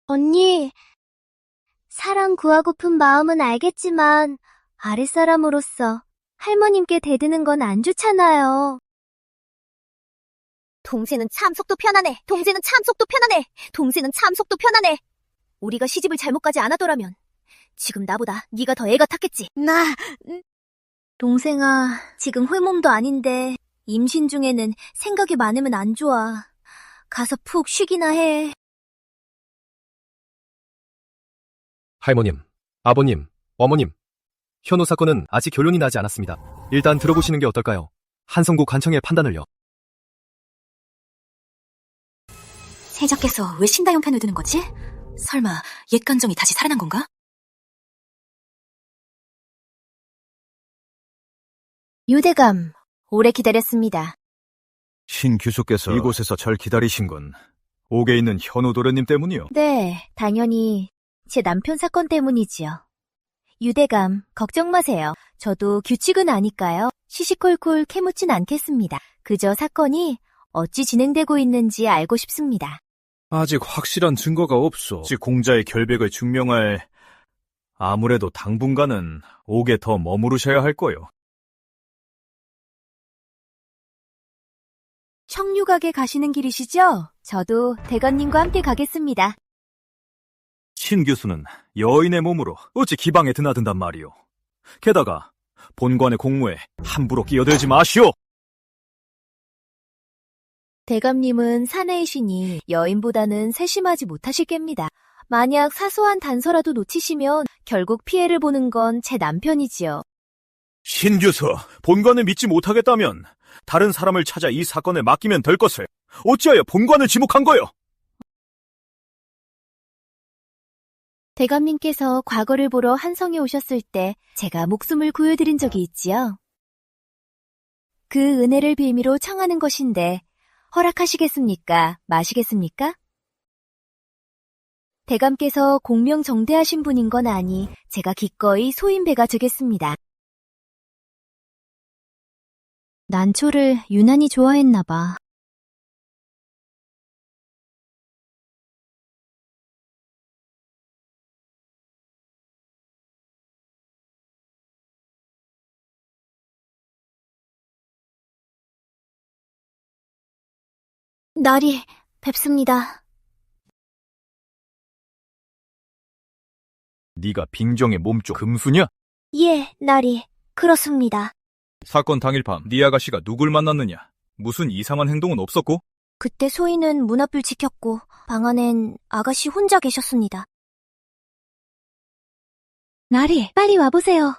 S2: 언니, 사랑 구하고픈 마음은 알겠지만 아랫사람으로서 할머님께 대드는 건 안 좋잖아요. 동생은 참 속도 편하네. 동생은 참 속도 편하네. 동생은 참 속도 편하네. 우리가 시집을 잘못 가지 않았더라면 지금 나보다 네가 더 애가 탔겠지. 동생아, 지금 홀몸도 아닌데 임신 중에는 생각이 많으면 안 좋아. 가서 푹 쉬기나 해.
S1: 할머님, 아버님, 어머님. 현우 사건은 아직 결론이 나지 않았습니다. 일단 들어보시는 게 어떨까요? 한성구 관청의 판단을요.
S3: 세자께서 왜 신다용 편을 드는 거지? 설마 옛 감정이 다시 살아난 건가?
S9: 유대감, 오래 기다렸습니다.
S8: 신 교수께서 이곳에서 절 기다리신 건 옥에 있는 현우 도련님 때문이요.
S9: 네, 당연히 제 남편 사건 때문이지요. 유대감, 걱정 마세요. 저도 규칙은 아니까요. 시시콜콜 캐묻진 않겠습니다. 그저 사건이 어찌 진행되고 있는지 알고 싶습니다.
S8: 아직 확실한 증거가 없소. 즉 공자의 결백을 증명할 아무래도 당분간은 옥에 더 머무르셔야 할 거요.
S9: 청류각에 가시는 길이시죠? 저도 대건님과 함께 가겠습니다.
S8: 신 교수는 여인의 몸으로 어찌 기방에 드나든단 말이오. 게다가 본관의 공무에 함부로 끼어들지 마시오.
S9: 대감님은 사내이시니 여인보다는 세심하지 못하실 겁니다. 만약 사소한 단서라도 놓치시면 결국 피해를 보는 건 제 남편이지요.
S8: 신 교수, 본관을 믿지 못하겠다면 다른 사람을 찾아 이 사건을 맡기면 될 것을 어찌하여 본관을 지목한 거요?
S9: 대감님께서 과거를 보러 한성에 오셨을 때 제가 목숨을 구해드린 적이 있지요. 그 은혜를 빌미로 청하는 것인데 허락하시겠습니까? 마시겠습니까? 대감께서 공명정대하신 분인 건 아니 제가 기꺼이 소인배가 되겠습니다. 난초를 유난히 좋아했나 봐.
S2: 나리, 뵙습니다.
S8: 네가 빙정의 몸쪽 금수냐?
S2: 예, 나리, 그렇습니다.
S8: 사건 당일 밤 네 아가씨가 누굴 만났느냐? 무슨 이상한 행동은 없었고?
S2: 그때 소인은 문 앞을 지켰고 방 안엔 아가씨 혼자 계셨습니다. 나리, 빨리 와보세요.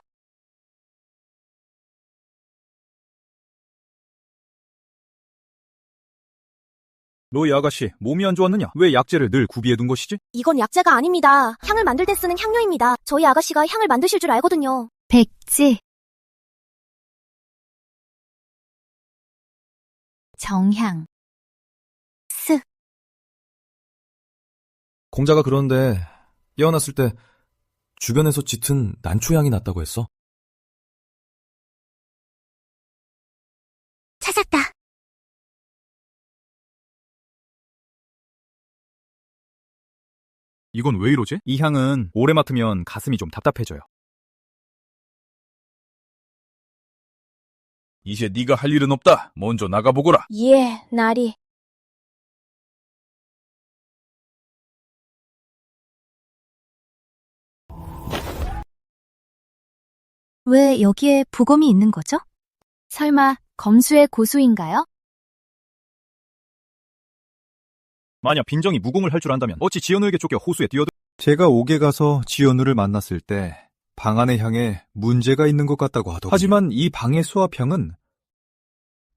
S8: 너희 아가씨 몸이 안 좋았느냐? 왜 약재를 늘 구비해둔 것이지?
S2: 이건 약재가 아닙니다. 향을 만들 때 쓰는 향료입니다. 저희 아가씨가 향을 만드실 줄 알거든요.
S9: 백지, 정향, 스.
S1: 공자가 그러는데 깨어났을 때 주변에서 짙은 난초향이 났다고 했어.
S2: 찾았다.
S8: 이건 왜 이러지? 이 향은 오래 맡으면 가슴이 좀 답답해져요. 이제 네가 할 일은 없다. 먼저 나가보거라.
S2: 예, 나리.
S9: 왜 여기에 부검이 있는 거죠? 설마 검수의 고수인가요?
S8: 만약 빈정이 무공을 할 줄 안다면 어찌 지연우에게 쫓겨 호수에 뛰어들... 제가 옥에 가서 지연우를 만났을 때 방 안의 향에 문제가 있는 것 같다고 하더군요. 하지만 이 방의 수압향은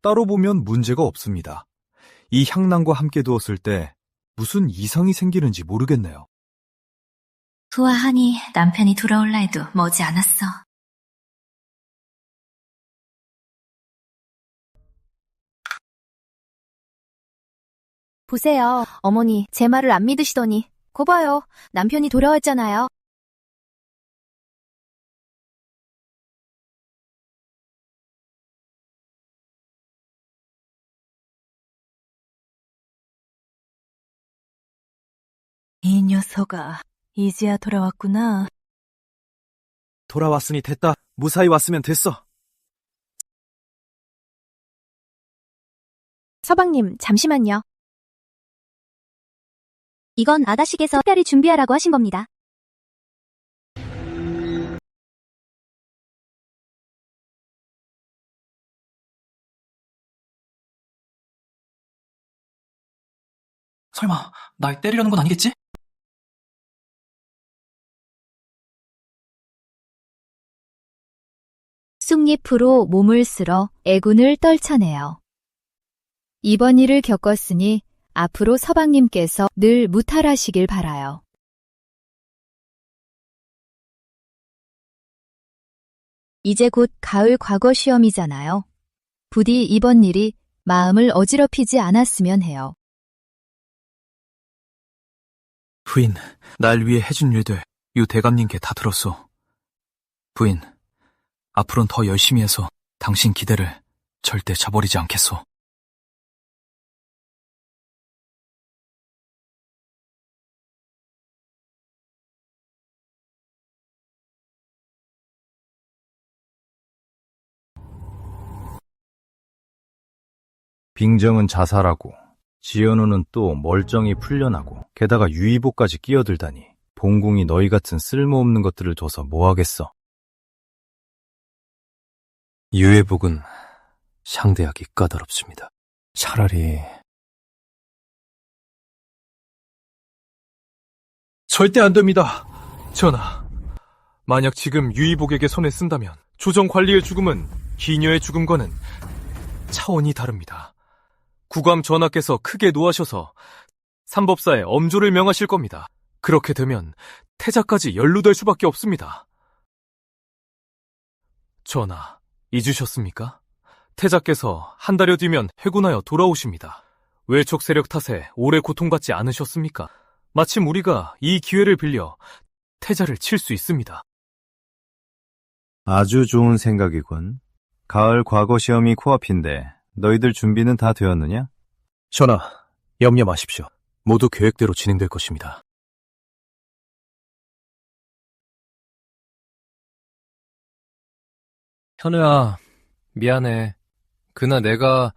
S8: 따로 보면 문제가 없습니다. 이 향낭과 함께 두었을 때 무슨 이상이 생기는지 모르겠네요.
S3: 부하하니 남편이 돌아올라 해도 머지 않았어.
S9: 보세요. 어머니, 제 말을 안 믿으시더니 거 봐요. 남편이 돌아왔잖아요.
S5: 이 녀석아, 이제야 돌아왔구나.
S8: 돌아왔으니 됐다. 무사히 왔으면 됐어.
S9: 서방님, 잠시만요.
S2: 이건 아가씨께서 특별히 준비하라고 하신 겁니다.
S4: 설마 날 때리려는 건 아니겠지?
S9: 쑥잎으로 몸을 쓸어 애군을 떨쳐내요. 이번 일을 겪었으니 앞으로 서방님께서 늘 무탈하시길 바라요. 이제 곧 가을 과거 시험이잖아요. 부디 이번 일이 마음을 어지럽히지 않았으면 해요.
S6: 부인, 날 위해 해준 일들 유 대감님께 다 들었소. 부인, 앞으로는 더 열심히 해서 당신 기대를 절대 저버리지 않겠소.
S8: 빙정은 자살하고 지연우는 또 멀쩡히 풀려나고 게다가 유의보까지 끼어들다니 봉궁이 너희 같은 쓸모없는 것들을 둬서 뭐하겠어.
S6: 유해복은 상대하기 까다롭습니다. 차라리 절대 안 됩니다. 전하, 만약 지금 유의복에게 손을 쓴다면 조정관리의 죽음은 기녀의 죽음과는 차원이 다릅니다. 국왕 전하께서 크게 노하셔서 삼법사에 엄조를 명하실 겁니다. 그렇게 되면 태자까지 연루될 수밖에 없습니다. 전하, 잊으셨습니까? 태자께서 한 달여 뒤면 해군하여 돌아오십니다. 외척 세력 탓에 오래 고통받지 않으셨습니까? 마침 우리가 이 기회를 빌려 태자를 칠 수 있습니다.
S8: 아주 좋은 생각이군. 가을 과거 시험이 코앞인데 너희들 준비는 다 되었느냐?
S6: 전하, 염려 마십시오. 모두 계획대로 진행될 것입니다.
S7: 현우야, 미안해. 그날 내가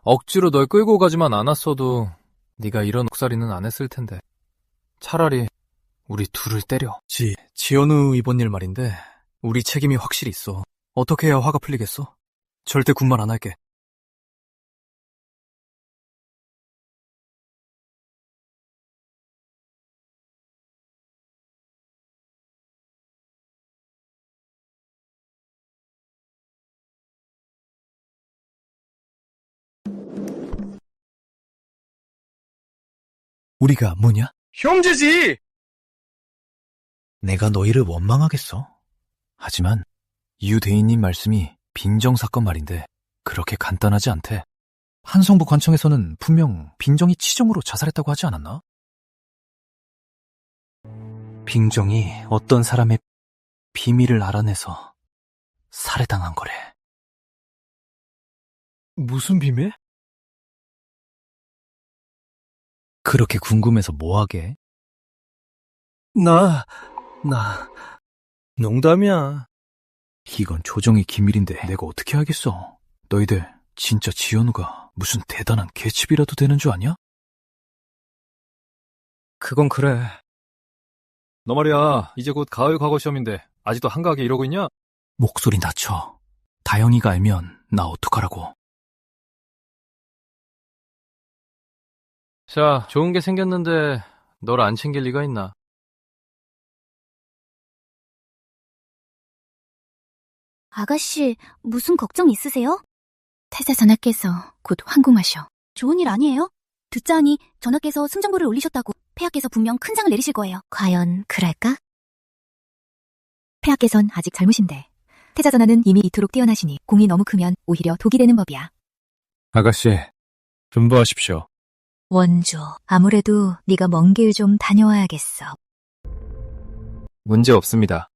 S7: 억지로 널 끌고 가지만 않았어도 네가 이런 옥살이는 안 했을 텐데. 차라리 우리 둘을 때려.
S6: 지연우 이번 일 말인데 우리 책임이 확실히 있어. 어떻게 해야 화가 풀리겠어? 절대 군말 안 할게. 우리가 뭐냐?
S7: 형제지!
S6: 내가 너희를 원망하겠어. 하지만 유 대인님 말씀이 빈정 사건 말인데 그렇게 간단하지 않대. 한성부 관청에서는 분명 빈정이 치정으로 자살했다고 하지 않았나? 빈정이 어떤 사람의 비밀을 알아내서 살해당한 거래. 무슨 비밀? 그렇게 궁금해서 뭐하게? 농담이야. 이건 조정의 기밀인데 내가 어떻게 알겠어? 너희들 진짜 지연우가 무슨 대단한 개칩이라도 되는 줄 아냐? 그건 그래.
S1: 너 말이야, 이제 곧 가을 과거 시험인데 아직도 한가하게 이러고 있냐?
S6: 목소리 낮춰. 다영이가 알면 나 어떡하라고.
S7: 자, 좋은 게 생겼는데 널 안 챙길 리가 있나?
S2: 아가씨, 무슨 걱정 있으세요? 태자 전하께서 곧 황궁하셔. 좋은 일 아니에요? 듣자하니 전하께서 승정보를 올리셨다고. 폐하께서 분명 큰 상을 내리실 거예요. 과연 그럴까? 폐하께선 아직 젊으신데 태자 전하는 이미 이토록 뛰어나시니 공이 너무 크면 오히려 독이 되는 법이야.
S8: 아가씨, 분부하십시오.
S2: 원조, 아무래도 네가 먼 길 좀 다녀와야겠어.
S8: 문제 없습니다.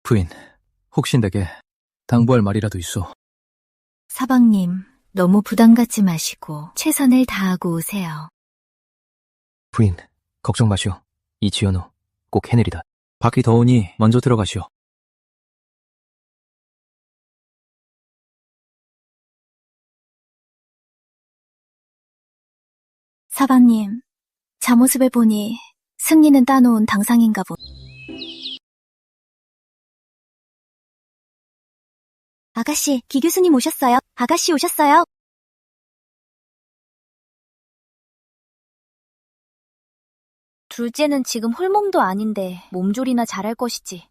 S6: 부인, 혹시 내게 당부할 말이라도 있어.
S2: 사방님, 너무 부담 갖지 마시고 최선을 다하고 오세요.
S6: 부인, 걱정 마시오. 이 지연우 꼭 해내리다. 밖이 더우니 먼저 들어가시오.
S2: 사방님, 잠모습을 보니 승리는 따놓은 당상인가 보. 아가씨, 기 교수님 오셨어요. 아가씨 오셨어요. 둘째는 지금 홀몸도 아닌데 몸조리나 잘할 것이지.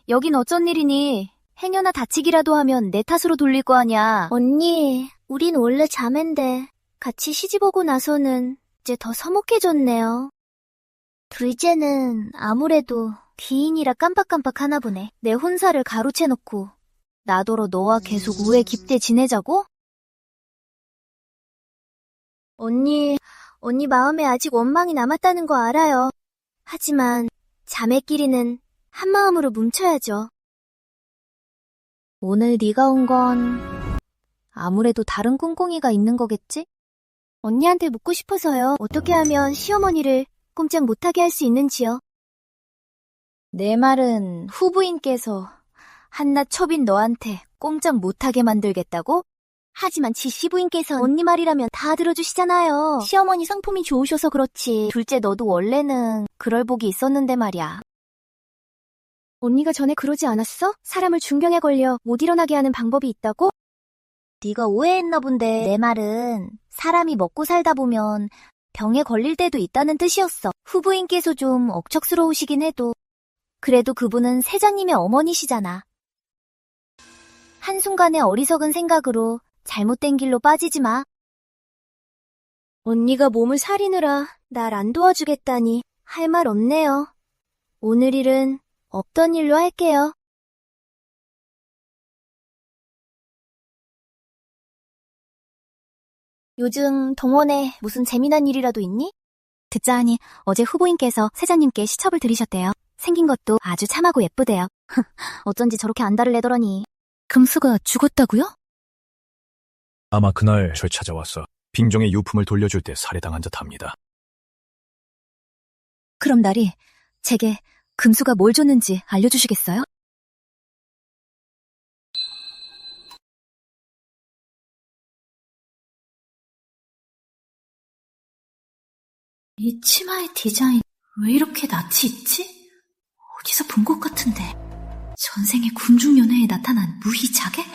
S2: 여긴 어쩐 일이니? 행여나 다치기라도 하면 내 탓으로 돌릴 거 아냐. 언니, 우린 원래 자매인데 같이 시집 오고 나서는 이제 더 서먹해졌네요. 둘째는 아무래도 귀인이라 깜빡깜빡 하나 보네. 내 혼사를 가로채놓고 나더러 너와 계속 우애 깊게 지내자고? 언니 마음에 아직 원망이 남았다는 거 알아요. 하지만 자매끼리는 한 마음으로 뭉쳐야죠. 오늘 네가 온 건 아무래도 다른 꿍꿍이가 있는 거겠지? 언니한테 묻고 싶어서요. 어떻게 하면 시어머니를 꼼짝 못하게 할 수 있는지요? 내 말은 후부인께서 한낱 첩인 너한테 꼼짝 못하게 만들겠다고? 하지만 지시부인께서 언니 말이라면 다 들어주시잖아요. 시어머니 성품이 좋으셔서 그렇지. 둘째 너도 원래는 그럴 복이 있었는데 말이야. 언니가 전에 그러지 않았어? 사람을 중병에 걸려 못 일어나게 하는 방법이 있다고? 네가 오해했나 본데 내 말은 사람이 먹고 살다 보면 병에 걸릴 때도 있다는 뜻이었어. 후부인께서 좀 억척스러우시긴 해도 그래도 그분은 세자님의 어머니시잖아. 한순간의 어리석은 생각으로 잘못된 길로 빠지지 마. 언니가 몸을 사리느라 날 안 도와주겠다니 할 말 없네요. 오늘 일은 없던 일로 할게요. 요즘 동원에 무슨 재미난 일이라도 있니? 듣자 하니 어제 후보인께서 세자님께 시첩을 들이셨대요. 생긴 것도 아주 참하고 예쁘대요. 어쩐지 저렇게 안달을 내더러니. 금수가 죽었다고요?
S8: 아마 그날 절 찾아와서 빙종의 유품을 돌려줄 때 살해당한 듯합니다.
S2: 그럼 나리, 제게 금수가 뭘 줬는지 알려주시겠어요?
S3: 이 치마의 디자인 왜 이렇게 낯이 있지? 어디서 본 것 같은데. 전생의 군중연회에 나타난 무희자객?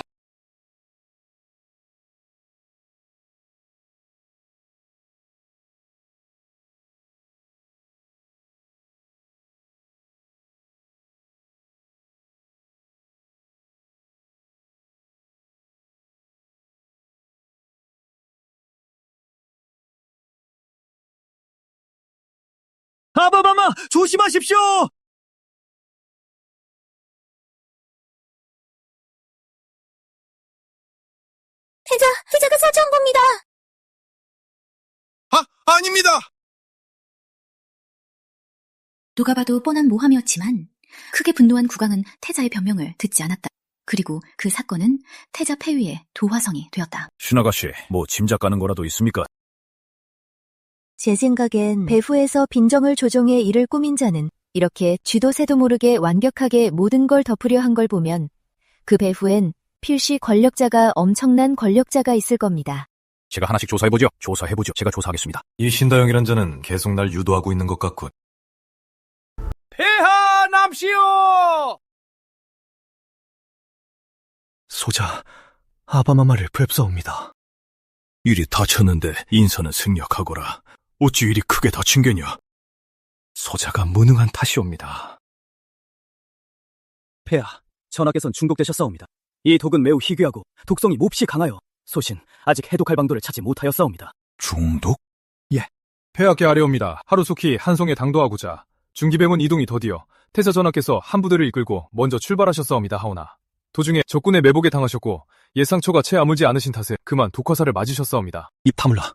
S6: 아바마마, 조심하십시오!
S2: 태자가 사주한 겁니다.
S12: 아닙니다!
S3: 누가 봐도 뻔한 모함이었지만 크게 분노한 국왕은 태자의 변명을 듣지 않았다. 그리고 그 사건은 태자 폐위의 도화성이 되었다.
S8: 신아가씨, 뭐 짐작 가는 거라도 있습니까?
S9: 제 생각엔 배후에서 빈정을 조종해 일을 꾸민 자는 이렇게 쥐도 새도 모르게 완벽하게 모든 걸 덮으려 한 걸 보면 그 배후엔 필시 권력자가 엄청난 권력자가 있을 겁니다.
S8: 제가 하나씩 조사해보죠. 제가 조사하겠습니다.
S4: 이 신다영이란 자는 계속 날 유도하고 있는 것 같군.
S6: 폐하 남시오!
S8: 소자, 아바마마를 뵙사옵니다. 일이 다쳤는데 인사는 승력하거라. 어찌 일이 크게 다친 게냐? 소자가 무능한 탓이옵니다.
S6: 폐하, 전하께서는 중독되셨사옵니다. 이 독은 매우 희귀하고 독성이 몹시 강하여 소신 아직 해독할 방도를 찾지 못하였사옵니다.
S8: 중독?
S7: 폐하께 아뢰옵니다. 하루속히 한성에 당도하고자 중기병원 이동이 더디어 태자 전하께서 한 부대를 이끌고 먼저 출발하셨사옵니다 하오나 도중에 적군의 매복에 당하셨고 예상처가 채 아물지 않으신 탓에 그만 독화사를 맞으셨사옵니다.
S8: 이 파물라,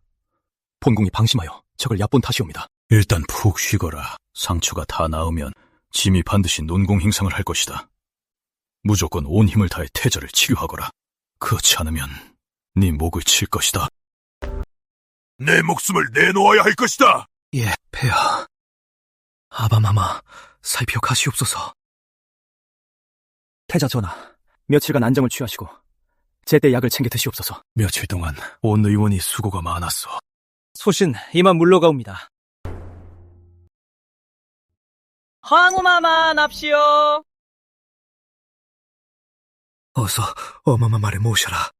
S8: 본궁이 방심하여 적을 얕본 탓이옵니다. 일단 푹 쉬거라. 상처가 다 나으면 짐이 반드시 논공행상을 할 것이다. 무조건 온 힘을 다해 태자를 치료하거라. 그렇지 않으면 네 목을 칠 것이다.
S12: 내 목숨을 내놓아야 할 것이다!
S6: 예, 폐하. 아바마마, 살피어 가시옵소서. 태자 전하, 며칠간 안정을 취하시고 제때 약을 챙겨 드시옵소서.
S8: 며칠 동안 온 의원이 수고가 많았어.
S6: 소신 이만 물러가옵니다.
S1: 황후마마 납시오.
S6: 어서 어마마 말에 모셔라.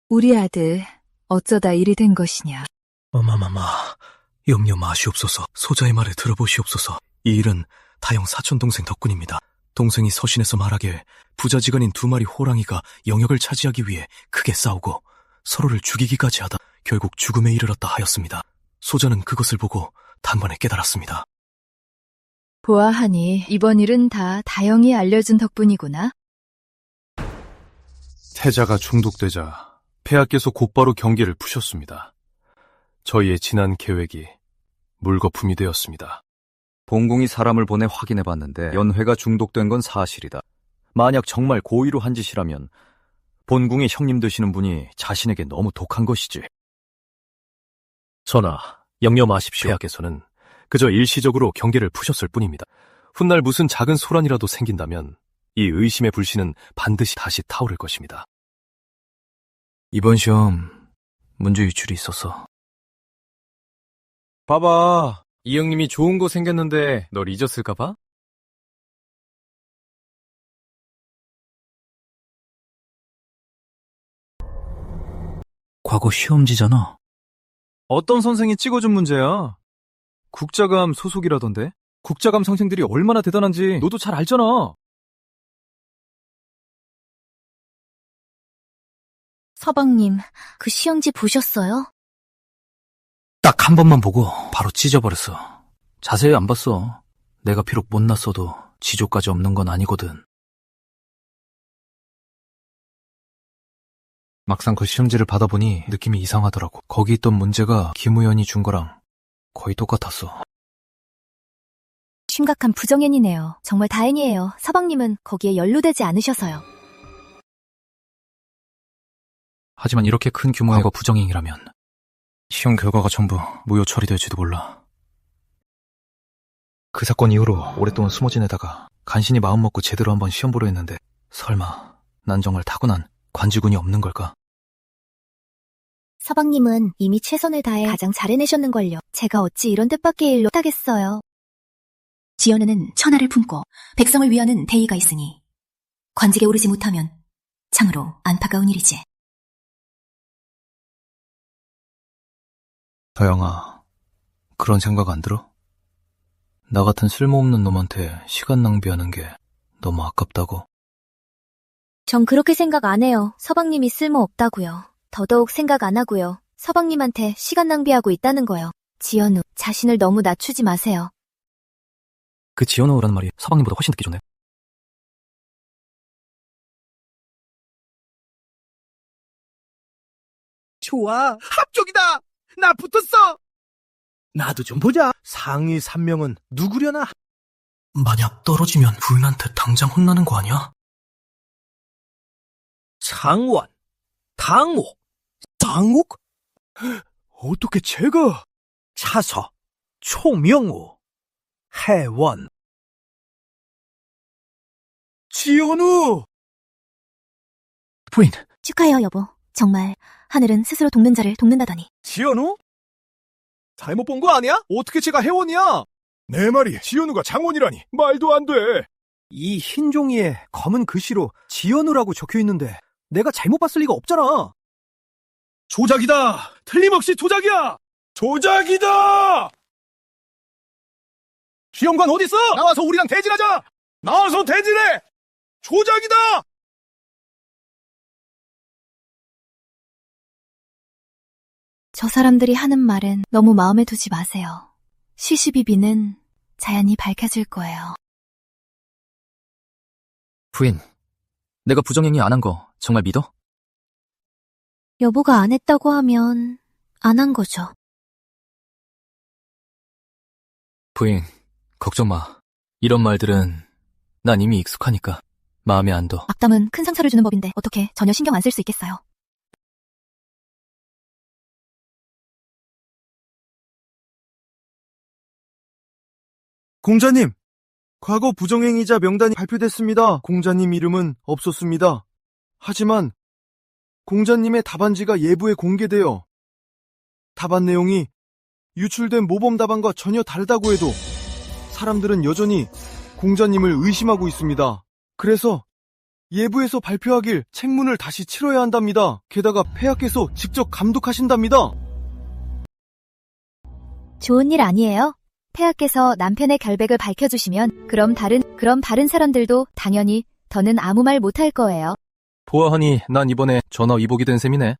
S11: 우리 아들, 어쩌다 이리 된 것이냐?
S6: 어마마마, 염려 마시옵소서. 소자의 말을 들어보시옵소서. 이 일은 다영 사촌동생 덕분입니다. 동생이 서신에서 말하길 부자지간인 2마리 호랑이가 영역을 차지하기 위해 크게 싸우고 서로를 죽이기까지 하다 결국 죽음에 이르렀다 하였습니다. 소자는 그것을 보고 단번에 깨달았습니다.
S11: 보아하니 이번 일은 다 다영이 알려준 덕분이구나.
S8: 태자가 중독되자 폐하께서 곧바로 경계를 푸셨습니다. 저희의 지난 계획이 물거품이 되었습니다.
S1: 본궁이 사람을 보내 확인해봤는데 연회가 중독된 건 사실이다. 만약 정말 고의로 한 짓이라면 본궁의 형님 되시는 분이 자신에게 너무 독한 것이지.
S6: 전하, 염려 마십시오. 폐하께서는 그저 일시적으로 경계를 푸셨을 뿐입니다. 훗날 무슨 작은 소란이라도 생긴다면 이 의심의 불씨는 반드시 다시 타오를 것입니다. 이번 시험 문제 유출이 있어서.
S7: 봐봐. 이 형님이 좋은 거 생겼는데 널 잊었을까봐?
S6: 과거 시험지잖아.
S8: 어떤 선생이 찍어준 문제야? 국자감 소속이라던데? 국자감 선생들이 얼마나 대단한지 너도 잘 알잖아.
S2: 서방님, 그 시험지 보셨어요?
S6: 딱 한 번만 보고 바로 찢어버렸어. 자세히 안 봤어. 내가 비록 못났어도 지조까지 없는 건 아니거든. 막상 그 시험지를 받아보니 느낌이 이상하더라고. 거기 있던 문제가 김우연이 준 거랑 거의 똑같았어.
S2: 심각한 부정행위네요. 정말 다행이에요. 서방님은 거기에 연루되지 않으셔서요.
S6: 하지만 이렇게 큰 규모의 부정행위라면 시험 결과가 전부 무효 처리될지도 몰라. 그 사건 이후로 오랫동안 숨어 지내다가 간신히 마음먹고 제대로 한번 시험 보려 했는데 설마 난 정말 타고난 관지군이 없는 걸까?
S2: 서방님은 이미 최선을 다해 가장 잘 해내셨는걸요. 제가 어찌 이런 뜻밖의 일로 하겠어요.
S3: 지연우는 천하를 품고 백성을 위하는 대의가 있으니 관직에 오르지 못하면 참으로 안타까운 일이지.
S6: 다영아, 그런 생각 안 들어? 나 같은 쓸모없는 놈한테 시간 낭비하는 게 너무 아깝다고.
S2: 전 그렇게 생각 안 해요. 서방님이 쓸모없다고요. 더더욱 생각 안 하고요. 서방님한테 시간 낭비하고 있다는 거요. 지연우, 자신을 너무 낮추지 마세요.
S6: 그 지연우라는 말이 서방님보다 훨씬 듣기 좋네.
S12: 좋아, 합격이다! 나 붙었어!
S6: 나도 좀 보자. 상위 3명은 누구려나? 만약 떨어지면 부인한테 당장 혼나는 거 아니야?
S12: 장원, 당호, 당옥? 어떻게 제가? 차서, 총명호, 해원, 지연우!
S6: 부인,
S2: 축하해요, 여보. 정말 하늘은 스스로 돕는 자를 돕는다더니.
S12: 지연우? 잘못 본 거 아니야? 어떻게 제가 해원이야? 내 말이 지연우가 장원이라니 말도 안 돼.
S6: 이 흰 종이에 검은 글씨로 지연우라고 적혀있는데 내가 잘못 봤을 리가 없잖아.
S12: 조작이다! 틀림없이 조작이야! 조작이다! 시험관 어딨어? 나와서 우리랑 대질하자! 나와서 대질해! 조작이다!
S2: 저 사람들이 하는 말은 너무 마음에 두지 마세요. 시시비비는 자연히 밝혀질 거예요.
S6: 부인, 내가 부정행위 안 한 거 정말 믿어?
S2: 여보가 안 했다고 하면 안 한 거죠.
S6: 부인, 걱정 마. 이런 말들은 난 이미 익숙하니까 마음에 안 둬.
S2: 악담은 큰 상처를 주는 법인데 어떻게 전혀 신경 안 쓸 수 있겠어요.
S8: 공자님, 과거 부정행위자 명단이 발표됐습니다. 공자님 이름은 없었습니다. 하지만
S12: 공자님의 답안지가 예부에 공개되어 답안 내용이 유출된 모범 답안과 전혀 다르다고 해도 사람들은 여전히 공자님을 의심하고 있습니다. 그래서 예부에서 발표하길 책문을 다시 치러야 한답니다. 게다가 폐하께서 직접 감독하신답니다.
S9: 좋은 일 아니에요? 폐하께서 남편의 결백을 밝혀주시면 그럼 다른 사람들도 당연히 더는 아무 말 못할 거예요.
S7: 보아하니 난 이번에 전화 위복이 된 셈이네.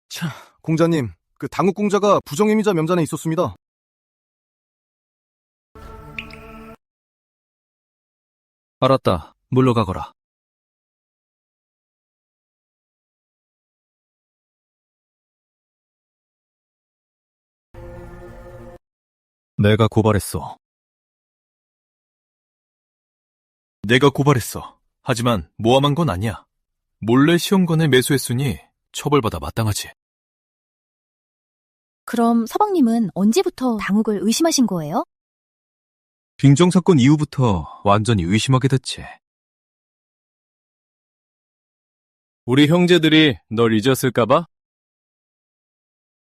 S12: 자, 공자님, 그 당국공자가 부정행위자 명단에 있었습니다.
S7: 알았다. 물러가거라.
S8: 내가 고발했어.
S1: 내가 고발했어. 하지만 모함한 건 아니야. 몰래 시험관을 매수했으니 처벌받아 마땅하지.
S2: 그럼 서방님은 언제부터 당욱을 의심하신 거예요?
S8: 빙정사건 이후부터 완전히 의심하게 됐지.
S1: 우리 형제들이 널 잊었을까봐?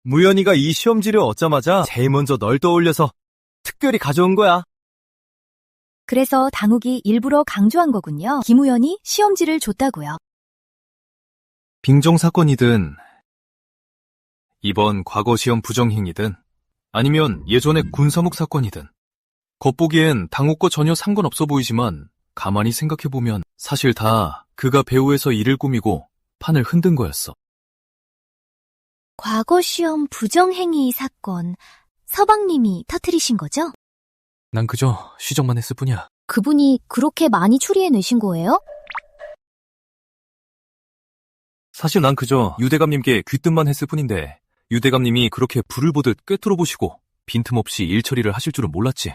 S8: 무연이가 이 시험지를 얻자마자 제일 먼저 널 떠올려서 특별히 가져온 거야.
S2: 그래서 당욱이 일부러 강조한 거군요. 김우연이 시험지를 줬다고요.
S1: 빙정사건이든 이번 과거 시험 부정행위든 아니면 예전의 군사목 사건이든 겉보기엔 당욱과 전혀 상관없어 보이지만 가만히 생각해보면 사실 다 그가 배후에서 일을 꾸미고 판을 흔든 거였어.
S2: 과거 시험 부정행위 사건, 서방님이 터뜨리신 거죠?
S7: 난 그저 시정만 했을 뿐이야.
S2: 그분이 그렇게 많이 추리해내신 거예요?
S7: 사실 난 그저 유대감님께 귀뜸만 했을 뿐인데 유대감님이 그렇게 불을 보듯 꿰뚫어 보시고 빈틈없이 일 처리를 하실 줄은 몰랐지.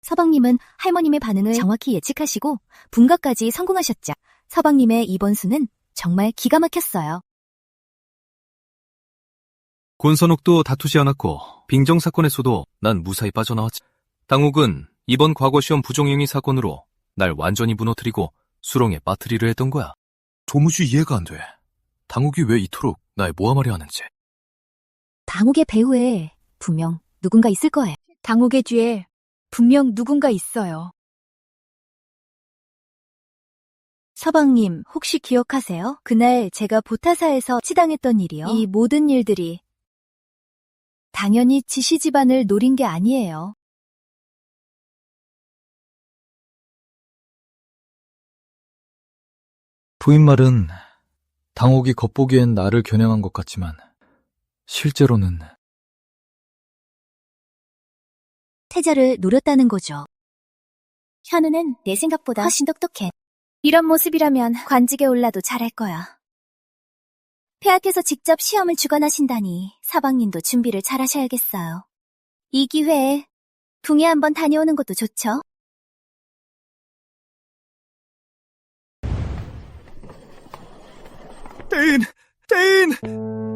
S2: 서방님은 할머님의 반응을 정확히 예측하시고 분가까지 성공하셨죠. 서방님의 이번 수는 정말 기가 막혔어요.
S1: 권선옥도 다투지 않았고 빙정사건에서도 난 무사히 빠져나왔지. 당욱은 이번 과거 시험 부정행위 사건으로 날 완전히 무너뜨리고 수렁에 빠뜨리려 했던 거야. 도무지 이해가 안 돼. 당욱이 왜 이토록 날 모함하려 하는지.
S2: 당욱의 배후에 분명 누군가 있을 거예요. 당욱의 뒤에 분명 누군가 있어요. 서방님, 혹시 기억하세요? 그날 제가 보타사에서 치당했던 일이요. 이 모든 일들이 당연히 지시 집안을 노린 게 아니에요.
S8: 부인 말은 당옥이 겉보기엔 나를 겨냥한 것 같지만 실제로는
S2: 태자를 노렸다는 거죠. 현우는 내 생각보다 훨씬 똑똑해. 이런 모습이라면 관직에 올라도 잘할 거야. 폐하께서 직접 시험을 주관하신다니 사방님도 준비를 잘 하셔야겠어요. 이 기회에 동해 한번 다녀오는 것도 좋죠.
S12: 대인!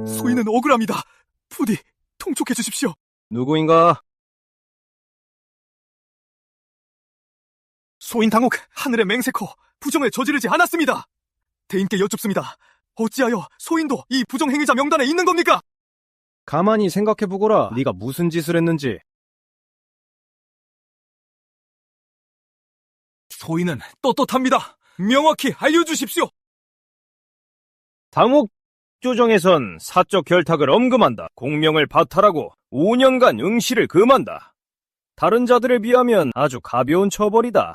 S12: 소인은 억울합니다. 부디 통촉해 주십시오.
S1: 누구인가?
S12: 소인 당욱 하늘의 맹세코 부정을 저지르지 않았습니다. 대인께 여쭙습니다. 어찌하여 소인도 이 부정행위자 명단에 있는 겁니까?
S1: 가만히 생각해보거라. 네가 무슨 짓을 했는지.
S12: 소인은 떳떳합니다. 명확히 알려주십시오.
S1: 당욱 조정에선 사적 결탁을 엄금한다. 공명을 바탈하고 5년간 응시를 금한다. 다른 자들에 비하면 아주 가벼운 처벌이다.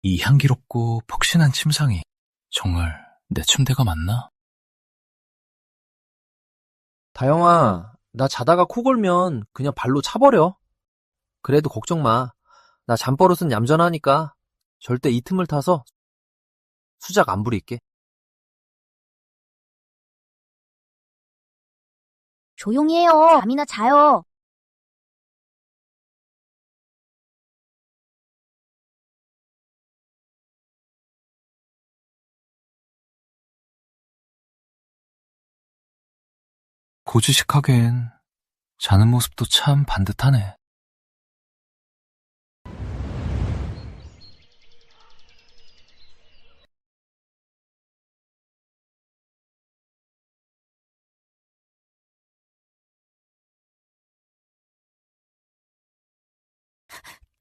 S4: 이 향기롭고 폭신한 침상이 정말 내 침대가 맞나?
S13: 다영아, 나 자다가 코 골면 그냥 발로 차버려. 그래도 걱정 마. 나 잠버릇은 얌전하니까 절대 이 틈을 타서 수작 안 부릴게.
S2: 조용히 해요. 잠이나 자요.
S4: 고지식하겐 자는 모습도 참 반듯하네.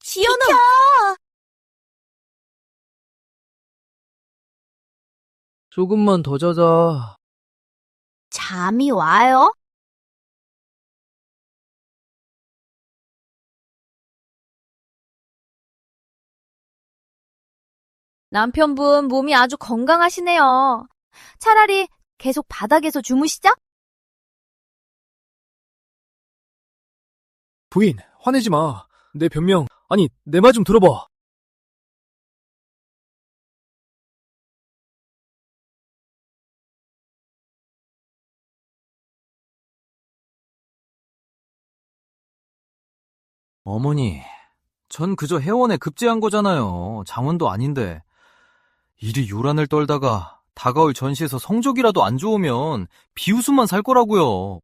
S2: 지연아!
S13: 조금만 더 자자.
S2: 잠이 와요? 남편분 몸이 아주 건강하시네요. 차라리 계속 바닥에서 주무시죠?
S6: 부인, 화내지 마. 내 변명, 아니, 내 말 좀 들어봐.
S4: 어머니, 전 그저 회원에 급제한 거잖아요. 장원도 아닌데. 이리 요란을 떨다가 다가올 전시에서 성적이라도 안 좋으면 비웃음만 살 거라고요.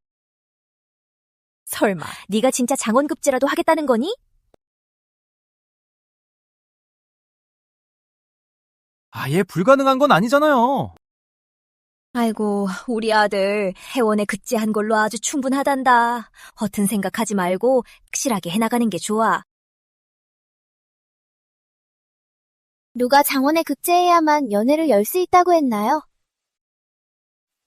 S2: 설마 네가 진짜 장원급제라도 하겠다는 거니?
S4: 아예 불가능한 건 아니잖아요.
S2: 아이고, 우리 아들 회원에 급제한 걸로 아주 충분하단다. 허튼 생각하지 말고 확실하게 해나가는 게 좋아. 누가 장원에 급제해야만 연애를 열 수 있다고 했나요?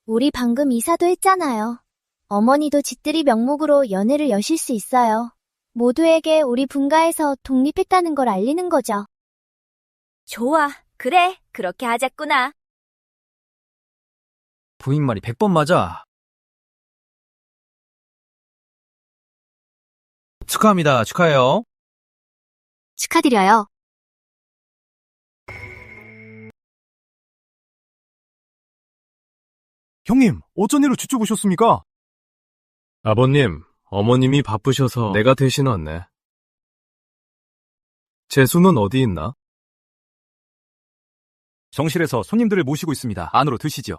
S2: 우리 방금 이사도 했잖아요. 어머니도 집들이 명목으로 연애를 여실 수 있어요. 모두에게 우리 분가에서 독립했다는 걸 알리는 거죠. 좋아, 그래, 그렇게 하자꾸나.
S1: 부인 말이 100번 맞아. 축하합니다. 축하해요.
S2: 축하드려요.
S8: 형님, 어쩐 일로 주쪽 오셨습니까?
S1: 아버님, 어머님이 바쁘셔서 내가 대신 왔네. 재수는 어디 있나?
S8: 정실에서 손님들을 모시고 있습니다. 안으로 드시죠.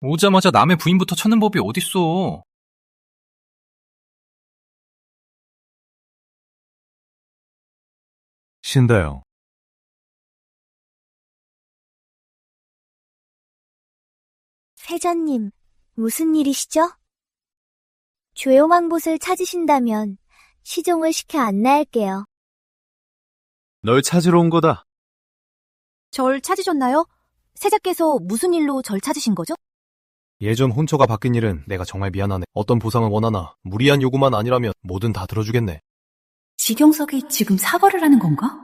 S4: 오자마자 남의 부인부터 찾는 법이 어딨어.
S8: 신다영.
S2: 세자님, 무슨 일이시죠? 조용한 곳을 찾으신다면 시종을 시켜 안내할게요.
S8: 널 찾으러 온 거다.
S2: 절 찾으셨나요? 세자께서 무슨 일로 절 찾으신 거죠?
S1: 예전 혼처가 바뀐 일은 내가 정말 미안하네. 어떤 보상을 원하나 무리한 요구만 아니라면 뭐든 다 들어주겠네.
S3: 지경석이 지금 사과를 하는 건가?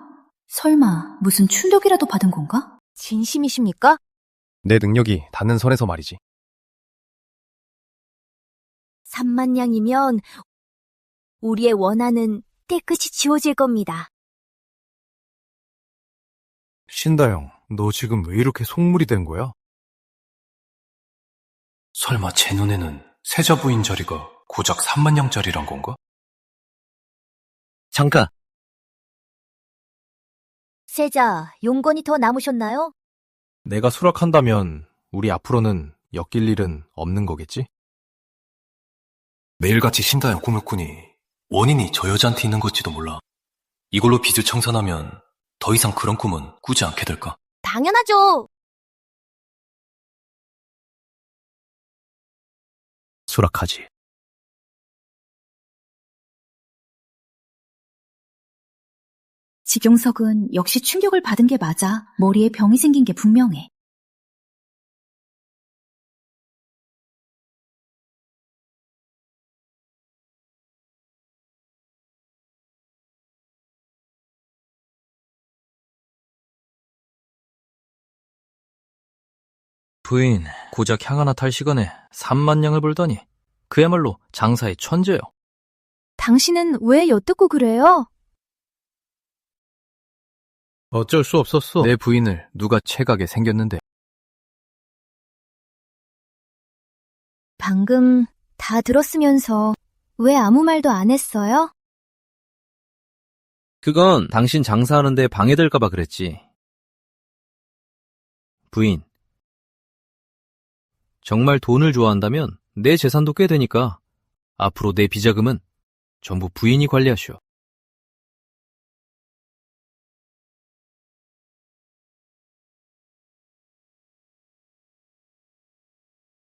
S3: 설마 무슨 충격이라도 받은 건가?
S2: 진심이십니까?
S1: 내 능력이 닿는 선에서 말이지.
S2: 3만 냥이면 우리의 원한은 깨끗이 지워질 겁니다.
S1: 신다영, 너 지금 왜 이렇게 속물이 된 거야?
S4: 설마 제 눈에는 세자 부인 자리가 고작 3만냥짜리란 건가?
S1: 잠깐!
S2: 세자, 용건이 더 남으셨나요?
S1: 내가 수락한다면 우리 앞으로는 엮일 일은 없는 거겠지?
S4: 매일같이 신다영 꿈을 꾸니 원인이 저 여자한테 있는 것지도 몰라. 이걸로 빚을 청산하면 더 이상 그런 꿈은 꾸지 않게 될까?
S2: 당연하죠.
S1: 수락하지.
S3: 지경석은 역시 충격을 받은 게 맞아. 머리에 병이 생긴 게 분명해.
S7: 부인, 고작 향 하나 탈 시간에 3만냥을 벌다니 그야말로 장사의 천재요.
S2: 당신은 왜 엿듣고 그래요?
S7: 어쩔 수 없었어. 내 부인을 누가 채가게 생겼는데.
S2: 방금 다 들었으면서 왜 아무 말도 안 했어요?
S13: 그건 당신 장사하는데 방해될까봐 그랬지.
S7: 부인,
S13: 정말 돈을 좋아한다면 내 재산도 꽤 되니까 앞으로 내 비자금은 전부 부인이 관리하시오.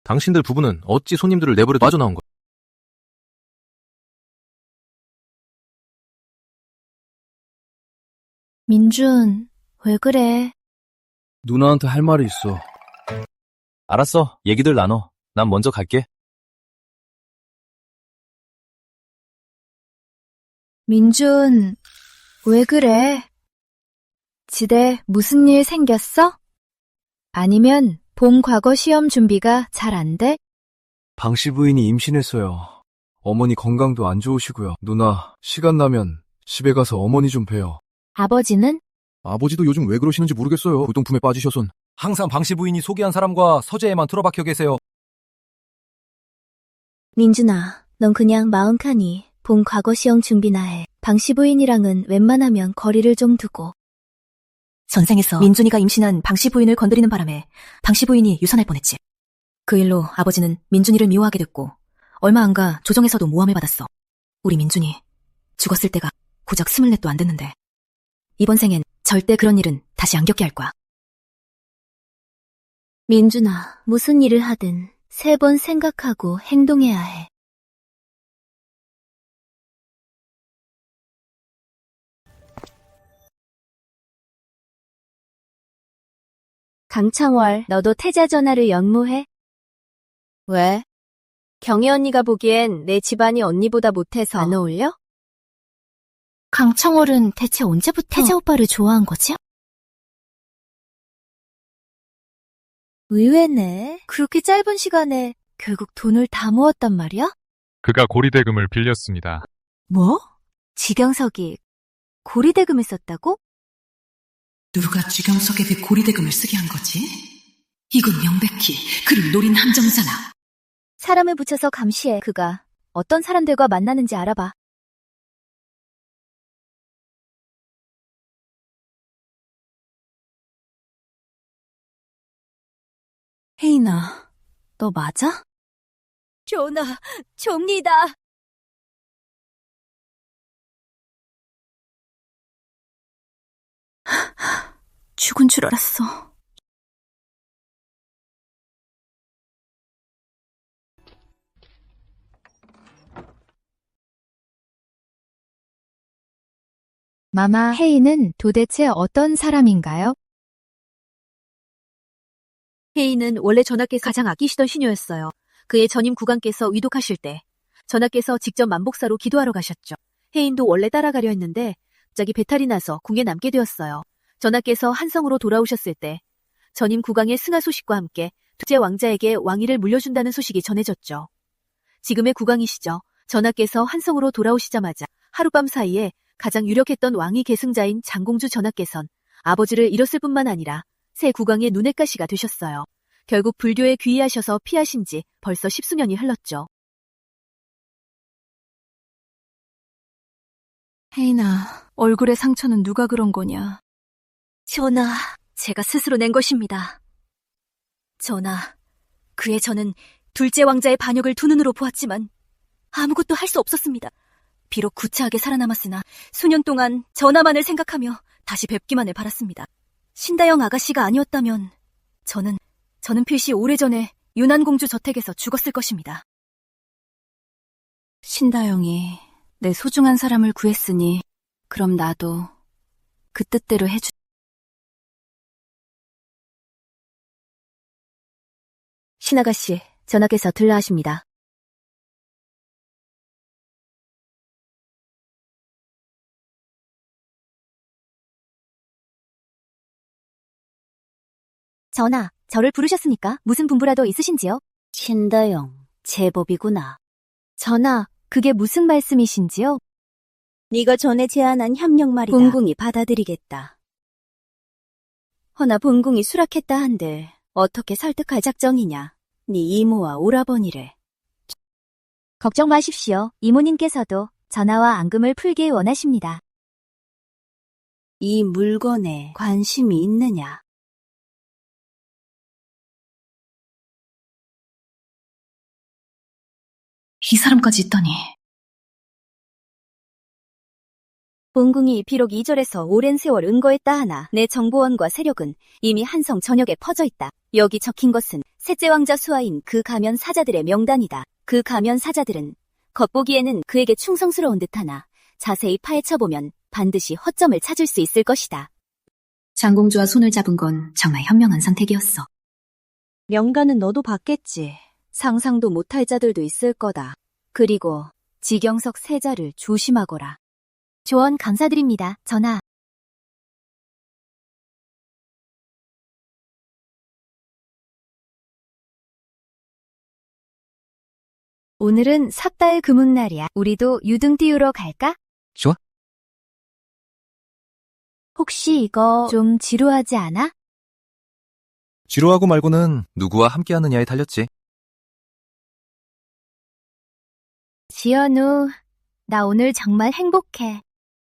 S13: 당신들 부부는 어찌 손님들을 내버려 빠져나온 거야?
S2: 민준, 왜 그래?
S13: 누나한테 할 말이 있어.
S4: 알았어. 얘기들 나눠. 난 먼저 갈게.
S2: 민준, 왜 그래? 지대 무슨 일 생겼어? 아니면 본 과거 시험 준비가 잘 안 돼?
S12: 방씨 부인이 임신했어요. 어머니 건강도 안 좋으시고요. 누나, 시간 나면 집에 가서 어머니 좀 봬요.
S2: 아버지는?
S12: 아버지도 요즘 왜 그러시는지 모르겠어요. 부동품에 빠지셔선.
S6: 항상 방씨 부인이 소개한 사람과 서재에만 틀어박혀 계세요.
S2: 민준아, 넌 그냥 마음 칸이 본 과거 시험 준비나 해. 방씨 부인이랑은 웬만하면 거리를 좀 두고.
S3: 전생에서 민준이가 임신한 방씨 부인을 건드리는 바람에 방씨 부인이 유산할 뻔했지. 그 일로 아버지는 민준이를 미워하게 됐고 얼마 안 가 조정에서도 모함을 받았어. 우리 민준이 죽었을 때가 고작 24도 안 됐는데 이번 생엔 절대 그런 일은 다시 안 겪게 할 거야.
S2: 민준아, 무슨 일을 하든 3번 생각하고 행동해야 해. 강창월, 너도 태자 전화를 연모해? 왜? 경희 언니가 보기엔 내 집안이 언니보다 못해서 안 어울려? 강창월은 대체 언제부터 태자 오빠를 좋아한 거지? 의외네. 그렇게 짧은 시간에 결국 돈을 다 모았단 말이야?
S14: 그가 고리대금을 빌렸습니다.
S2: 뭐? 지경석이 고리대금을 썼다고?
S3: 누가 주경석에게 고리대금을 쓰게 한 거지? 이건 명백히 그를 노린 함정이잖아.
S2: 사람을 붙여서 감시해. 그가 어떤 사람들과 만나는지 알아봐. 혜인아, 너 맞아? 전하, 접니다. 죽은 줄 알았어. 마마, 혜인은 도대체 어떤 사람인가요? 혜인은 원래 전하께서 가장 아끼시던 시녀였어요. 그의 전임 국왕께서 위독하실 때 전하께서 직접 만복사로 기도하러 가셨죠. 혜인도 원래 따라가려 했는데 갑자기 배탈이 나서 궁에 남게 되었어요. 전하께서 한성으로 돌아오셨을 때 전임 국왕의 승하 소식과 함께 둘째 왕자에게 왕위를 물려준다는 소식이 전해졌죠. 지금의 국왕이시죠. 전하께서 한성으로 돌아오시자마자 하룻밤 사이에 가장 유력했던 왕위 계승자인 장공주 전하께선 아버지를 잃었을 뿐만 아니라 새 국왕의 눈엣 가시가 되셨어요. 결국 불교에 귀의하셔서 피하신 지 벌써 10수년이 흘렀죠. 혜인아, 얼굴에 상처는 누가 그런 거냐? 전하, 제가 스스로 낸 것입니다. 전하, 그의 저는 둘째 왕자의 반역을 두 눈으로 보았지만 아무것도 할 수 없었습니다. 비록 구차하게 살아남았으나 수년 동안 전하만을 생각하며 다시 뵙기만을 바랐습니다. 신다영 아가씨가 아니었다면 저는 필시 오래전에 윤안공주 저택에서 죽었을 것입니다. 신다영이 내 소중한 사람을 구했으니 그럼 나도 그 뜻대로 해주... 신아가씨, 전하께서 들라 하십니다. 전하, 저를 부르셨습니까? 무슨 분부라도 있으신지요? 신다영, 제법이구나. 전하, 그게 무슨 말씀이신지요? 네가 전에 제안한 협력 말이다. 본궁이 받아들이겠다. 허나 본궁이 수락했다 한들 어떻게 설득할 작정이냐? 네 이모와 오라버니를. 걱정 마십시오. 이모님께서도 전하와 앙금을 풀길 원하십니다. 이 물건에 관심이 있느냐?
S3: 이 사람까지 있다니.
S5: 본궁이 비록 이절에서 오랜 세월 은거했다 하나 내 정보원과 세력은 이미 한성 전역에 퍼져 있다. 여기 적힌 것은 셋째 왕자 수하인 그 가면 사자들의 명단이다. 그 가면 사자들은 겉보기에는 그에게 충성스러운 듯하나 자세히 파헤쳐보면 반드시 허점을 찾을 수 있을 것이다.
S3: 장공주와 손을 잡은 건 정말 현명한 선택이었어.
S5: 명단은 너도 봤겠지. 상상도 못할 자들도 있을 거다. 그리고 지경석 세자를 조심하거라.
S2: 조언 감사드립니다, 전하. 오늘은 삿달 금운날이야. 우리도 유등 띄우러 갈까?
S1: 좋아.
S2: 혹시 이거 좀 지루하지 않아?
S1: 지루하고 말고는 누구와 함께하느냐에 달렸지.
S2: 지연우, 나 오늘 정말 행복해.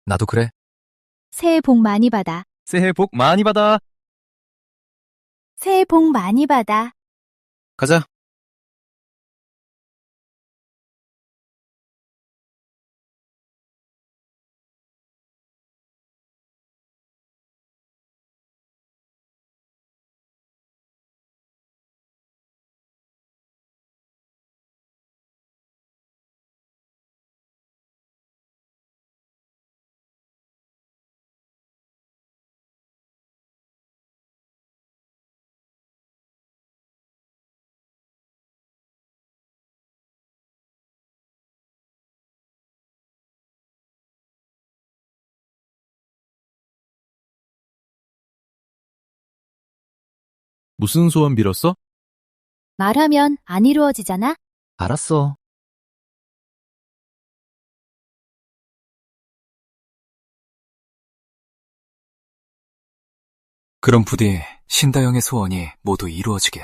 S1: 나도 그래.
S2: 새해 복 많이 받아.
S1: 새해 복 많이 받아.
S2: 새해 복 많이 받아.
S1: 가자. 무슨 소원 빌었어?
S2: 말하면 안 이루어지잖아?
S1: 알았어. 그럼 부디 신다영의 소원이 모두 이루어지게.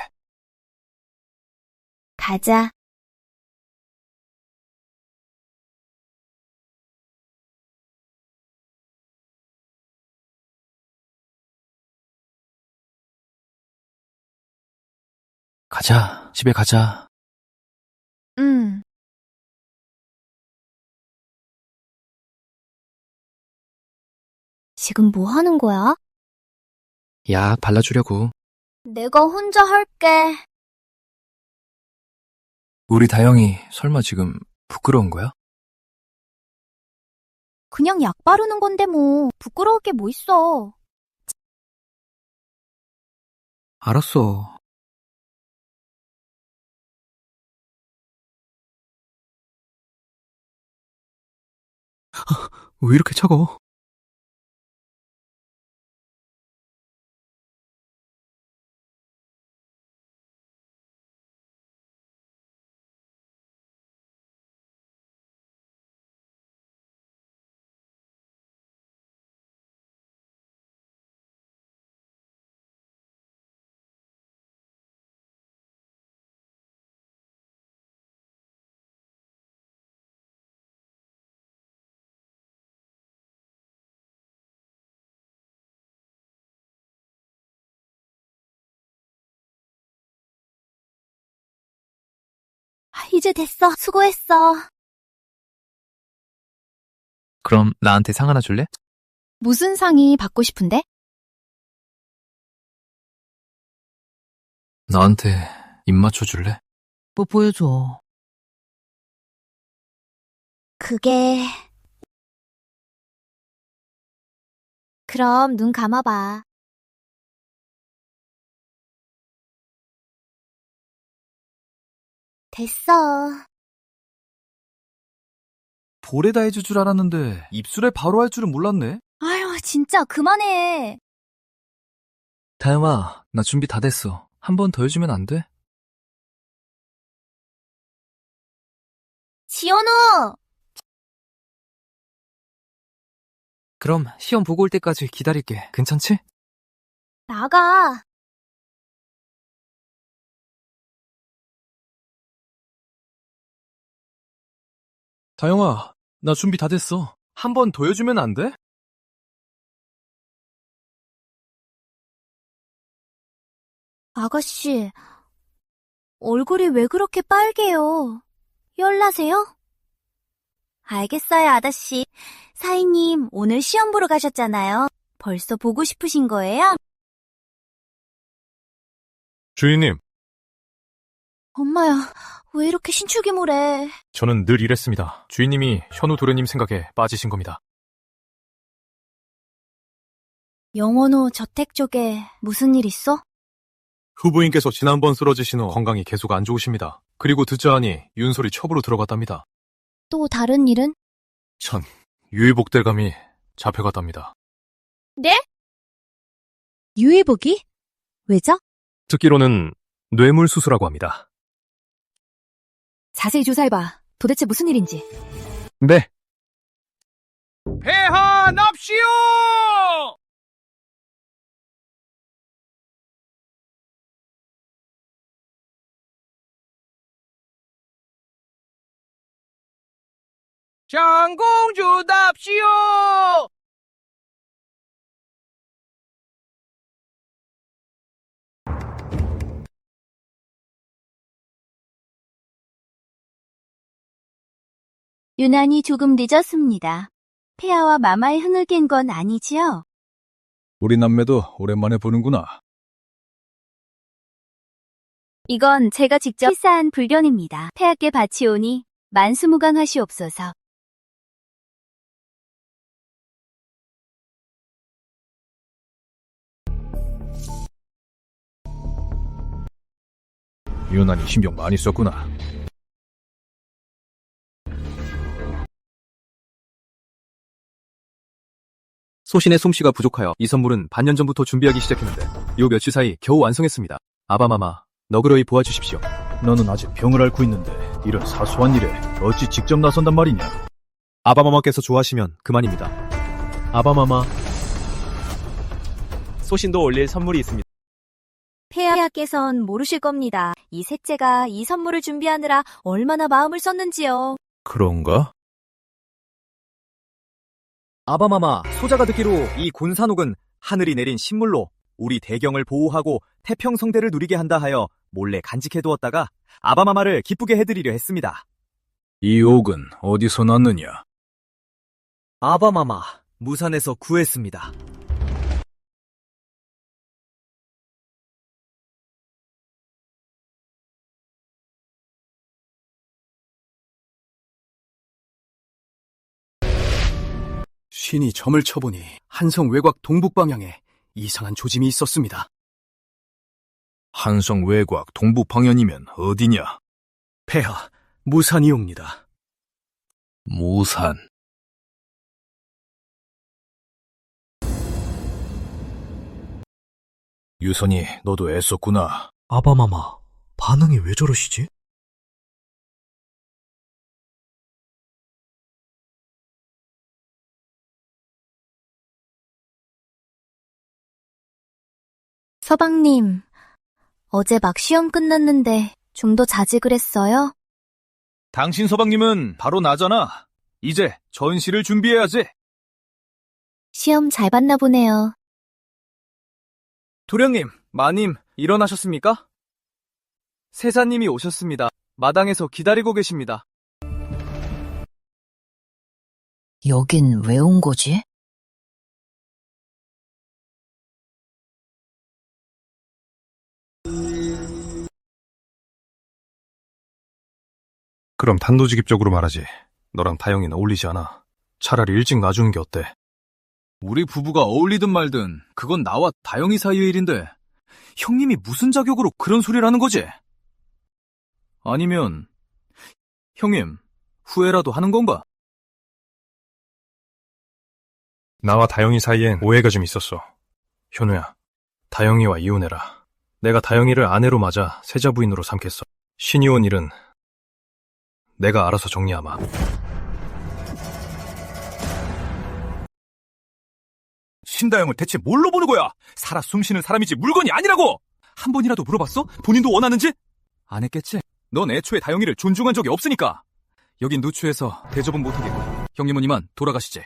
S2: 가자.
S4: 가자, 집에 가자.
S2: 지금 뭐 하는 거야?
S4: 약 발라주려고.
S2: 내가 혼자 할게.
S4: 우리 다영이 설마 지금 부끄러운 거야?
S2: 그냥 약 바르는 건데 뭐. 부끄러울 게 뭐 있어.
S4: 알았어. 왜 이렇게 차가워?
S2: 이제 됐어. 수고했어.
S1: 그럼 나한테 상 하나 줄래?
S2: 무슨 상이 받고 싶은데?
S4: 나한테 입 맞춰줄래?
S11: 뭐 보여줘.
S2: 그게... 그럼 눈 감아봐. 됐어.
S8: 볼에다 해줄 줄 알았는데 입술에 바로 할 줄은 몰랐네.
S2: 아유, 진짜 그만해.
S4: 다영아, 나 준비 다 됐어. 한 번 더 해주면 안 돼?
S2: 지연우!
S7: 그럼 시험 보고 올 때까지 기다릴게. 괜찮지?
S2: 나가.
S4: 다영아, 나 준비 다 됐어. 한 번 더 해주면 안 돼?
S2: 아가씨, 얼굴이 왜 그렇게 빨개요? 열나세요? 알겠어요, 아다씨. 사인님, 오늘 시험 보러 가셨잖아요. 벌써 보고 싶으신 거예요?
S1: 주인님,
S2: 엄마야, 왜 이렇게 신출귀몰해?
S1: 저는 늘 이랬습니다. 주인님이 현우 도련님 생각에 빠지신 겁니다.
S2: 영원호 저택 쪽에 무슨 일 있어?
S1: 후보인께서 지난번 쓰러지신 후 건강이 계속 안 좋으십니다. 그리고 듣자 하니 윤솔이 첩으로 들어갔답니다.
S2: 또 다른 일은?
S1: 전 유해복대감이 잡혀갔답니다.
S2: 네? 유해복이? 왜죠?
S1: 듣기로는 뇌물수수라고 합니다.
S9: 자세히 조사해봐. 도대체 무슨 일인지.
S1: 네.
S6: 폐하 납시오! 장공주 납시오!
S2: 유난히 조금 늦었습니다. 폐하와 마마의 흥을 깬 건 아니지요?
S8: 우리 남매도 오랜만에 보는구나.
S2: 이건 제가 직접 필사한 불견입니다. 폐하께 바치오니 만수무강하시옵소서.
S8: 유난히 신경 많이 썼구나.
S1: 소신의 솜씨가 부족하여 이 선물은 반년 전부터 준비하기 시작했는데 요 며칠 사이 겨우 완성했습니다. 아바마마, 너그러이 보아주십시오.
S8: 너는 아직 병을 앓고 있는데 이런 사소한 일에 어찌 직접 나선단 말이냐.
S1: 아바마마께서 좋아하시면 그만입니다. 아바마마, 소신도 올릴 선물이 있습니다.
S2: 폐하께선 모르실 겁니다. 이 셋째가 이 선물을 준비하느라 얼마나 마음을 썼는지요.
S8: 그런가?
S1: 아바마마, 소자가 듣기로 이 곤산옥은 하늘이 내린 신물로 우리 대경을 보호하고 태평성대를 누리게 한다 하여 몰래 간직해두었다가 아바마마를 기쁘게 해드리려 했습니다.
S8: 이 옥은 어디서 났느냐?
S1: 아바마마, 무산에서 구했습니다.
S6: 신이 점을 쳐보니 한성 외곽 동북방향에 이상한 조짐이 있었습니다.
S8: 한성 외곽 동북 방향이면 어디냐?
S6: 폐하, 무산이옵니다.
S8: 무산. 유선이 너도 애썼구나.
S6: 아바마마, 반응이 왜 저러시지?
S2: 서방님, 어제 막 시험 끝났는데 좀 더 자직을 했어요?
S8: 당신 서방님은 바로 나잖아. 이제 전시를 준비해야지.
S2: 시험 잘 봤나 보네요.
S1: 도령님, 마님, 일어나셨습니까? 세사님이 오셨습니다. 마당에서 기다리고 계십니다.
S3: 여긴 왜 온 거지?
S1: 그럼 단도직입적으로 말하지. 너랑 다영이는 어울리지 않아. 차라리 일찍 놔주는 게 어때?
S8: 우리 부부가 어울리든 말든 그건 나와 다영이 사이의 일인데 형님이 무슨 자격으로 그런 소리를 하는 거지? 아니면 형님 후회라도 하는 건가?
S1: 나와 다영이 사이엔 오해가 좀 있었어. 현우야, 다영이와 이혼해라. 내가 다영이를 아내로 맞아 세자 부인으로 삼겠어. 신이 온 일은 내가 알아서 정리하마.
S8: 신다영을 대체 뭘로 보는 거야? 살아 숨쉬는 사람이지 물건이 아니라고! 한 번이라도 물어봤어? 본인도 원하는지? 안 했겠지? 넌 애초에 다영이를 존중한 적이 없으니까. 여긴 누추해서 대접은 못하겠고 형님은 이만 돌아가시지.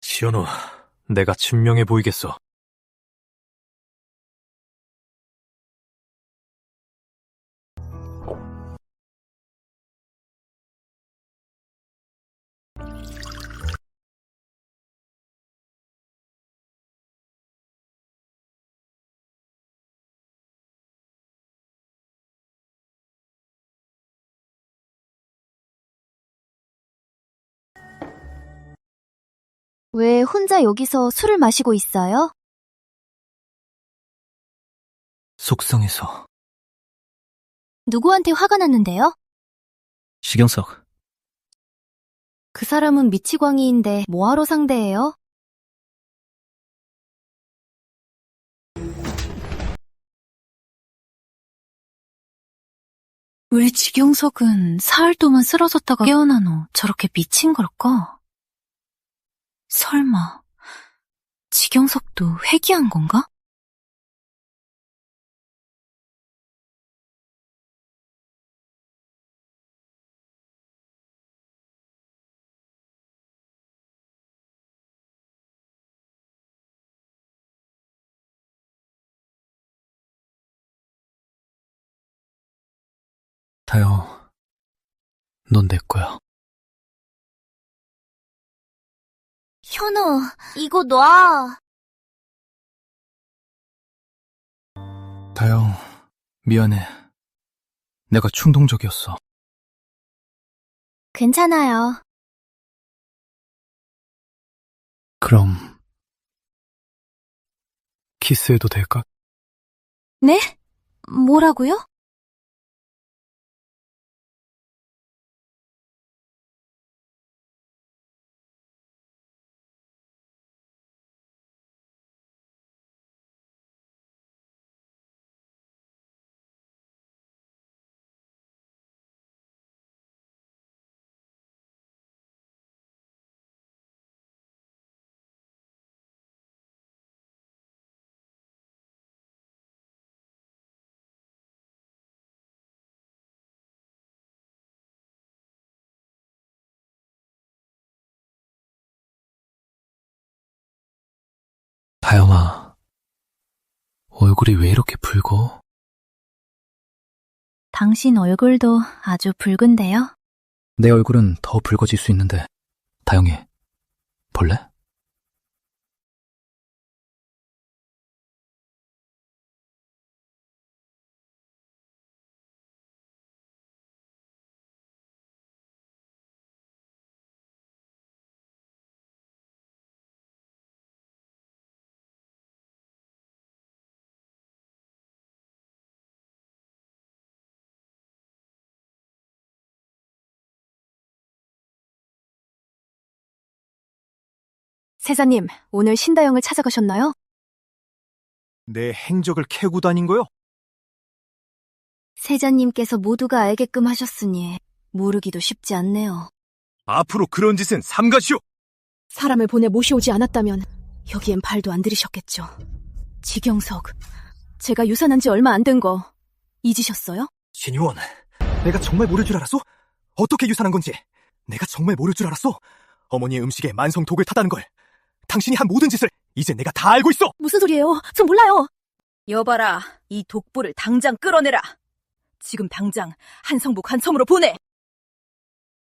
S1: 시연우, 내가 친명해 보이겠어.
S2: 왜 혼자 여기서 술을 마시고 있어요?
S6: 속상해서.
S2: 누구한테 화가 났는데요?
S6: 시경석,
S2: 그 사람은 미치광이인데 뭐하러 상대해요? 왜 지경석은 사흘 동안 쓰러졌다가 깨어난 후 저렇게 미친 걸까? 설마 지경석도 회귀한 건가?
S6: 다영, 넌 내 거야.
S2: 현우, 이거 놔.
S6: 다영, 미안해. 내가 충동적이었어.
S2: 괜찮아요.
S6: 그럼 키스해도 될까?
S2: 네? 뭐라고요?
S6: 다영아, 얼굴이 왜 이렇게 붉어?
S2: 당신 얼굴도 아주 붉은데요?
S6: 내 얼굴은 더 붉어질 수 있는데, 다영이, 볼래?
S9: 세자님, 오늘 신다영을 찾아가셨나요?
S8: 내 행적을 캐고 다닌 거요?
S2: 세자님께서 모두가 알게끔 하셨으니 모르기도 쉽지 않네요.
S8: 앞으로 그런 짓은 삼가시오!
S9: 사람을 보내 모셔오지 않았다면 여기엔 발도 안 들이셨겠죠. 지경석, 제가 유산한 지 얼마 안 된 거 잊으셨어요?
S6: 신유원, 내가 정말 모를 줄 알았어? 어떻게 유산한 건지 내가 정말 모를 줄 알았어? 어머니의 음식에 만성 독을 타다는 걸, 당신이 한 모든 짓을 이제 내가 다 알고 있어!
S9: 무슨 소리예요? 전 몰라요!
S5: 여봐라, 이 독보를 당장 끌어내라. 지금 당장 한성북 한섬으로 보내.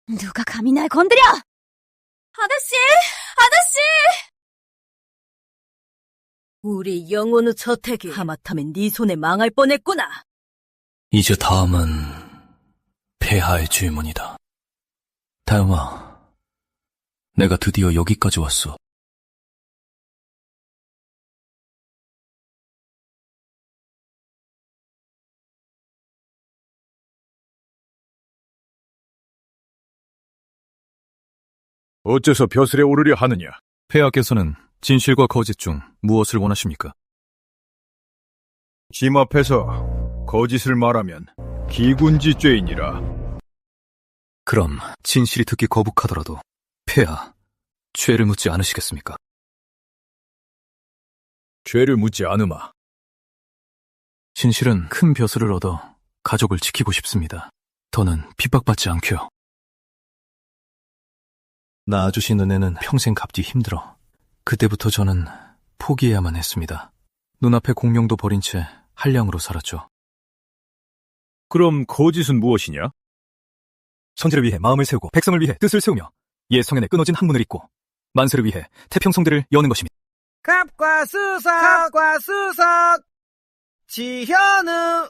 S2: 누가 감히 날 건드려! 아저씨! 아저씨!
S5: 우리 영혼의 저택이 하마터면 네 손에 망할 뻔했구나.
S4: 이제 다음은 폐하의 질문이다. 다영아, 내가 드디어 여기까지 왔어.
S8: 어째서 벼슬에 오르려 하느냐?
S1: 폐하께서는 진실과 거짓 중 무엇을 원하십니까?
S8: 짐 앞에서 거짓을 말하면 기군지죄이니라.
S1: 그럼 진실이 듣기 거북하더라도 폐하, 죄를 묻지 않으시겠습니까?
S8: 죄를 묻지 않으마.
S1: 진실은 큰 벼슬을 얻어 가족을 지키고 싶습니다. 더는 핍박받지 않게요. 낳아주신 은혜는 평생 갚기 힘들어. 그때부터 저는 포기해야만 했습니다. 눈앞에 공명도 버린 채 한량으로 살았죠.
S8: 그럼 거짓은 무엇이냐?
S6: 천지를 위해 마음을 세우고 백성을 위해 뜻을 세우며 옛 성현에 끊어진 한문을 잇고 만세를 위해 태평성대를 여는 것입니다.
S15: 갑과 수석 지현우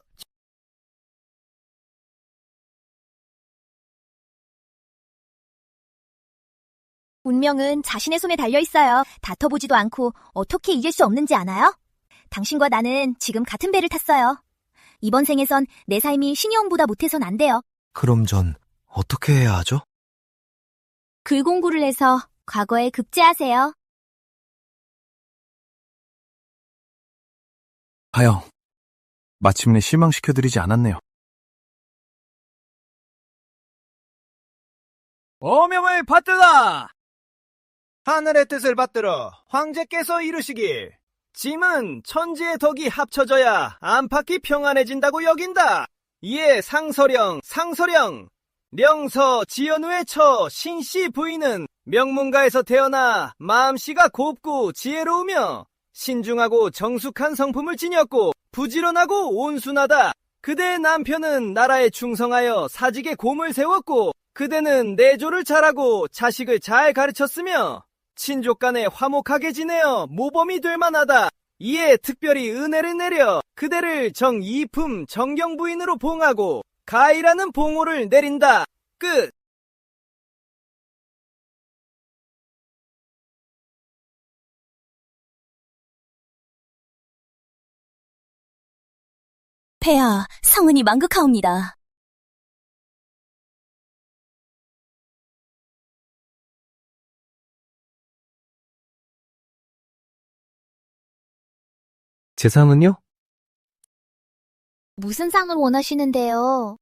S2: 운명은 자신의 손에 달려있어요. 다퉈보지도 않고 어떻게 이길 수 없는지 아나요? 당신과 나는 지금 같은 배를 탔어요. 이번 생에선 내 삶이 신이온보다 못해선 안 돼요.
S6: 그럼 전 어떻게 해야 하죠?
S2: 글 공부를 해서 과거에 급제하세요.
S1: 하영, 마침내 실망시켜드리지 않았네요.
S15: 오명을 받들라! 하늘의 뜻을 받들어 황제께서 이루시길. 짐은 천지의 덕이 합쳐져야 안팎이 평안해진다고 여긴다. 이에 상서령, 령서 지연우의 처 신씨 부인은 명문가에서 태어나 마음씨가 곱고 지혜로우며 신중하고 정숙한 성품을 지녔고 부지런하고 온순하다. 그대의 남편은 나라에 충성하여 사직에 곰을 세웠고 그대는 내조를 잘하고 자식을 잘 가르쳤으며 친족 간에 화목하게 지내어 모범이 될 만하다. 이에 특별히 은혜를 내려 그대를 정이품 정경부인으로 봉하고 가이라는 봉호를 내린다. 끝.
S2: 폐하, 성은이 망극하옵니다.
S6: 제 상은요?
S2: 무슨 상을 원하시는데요?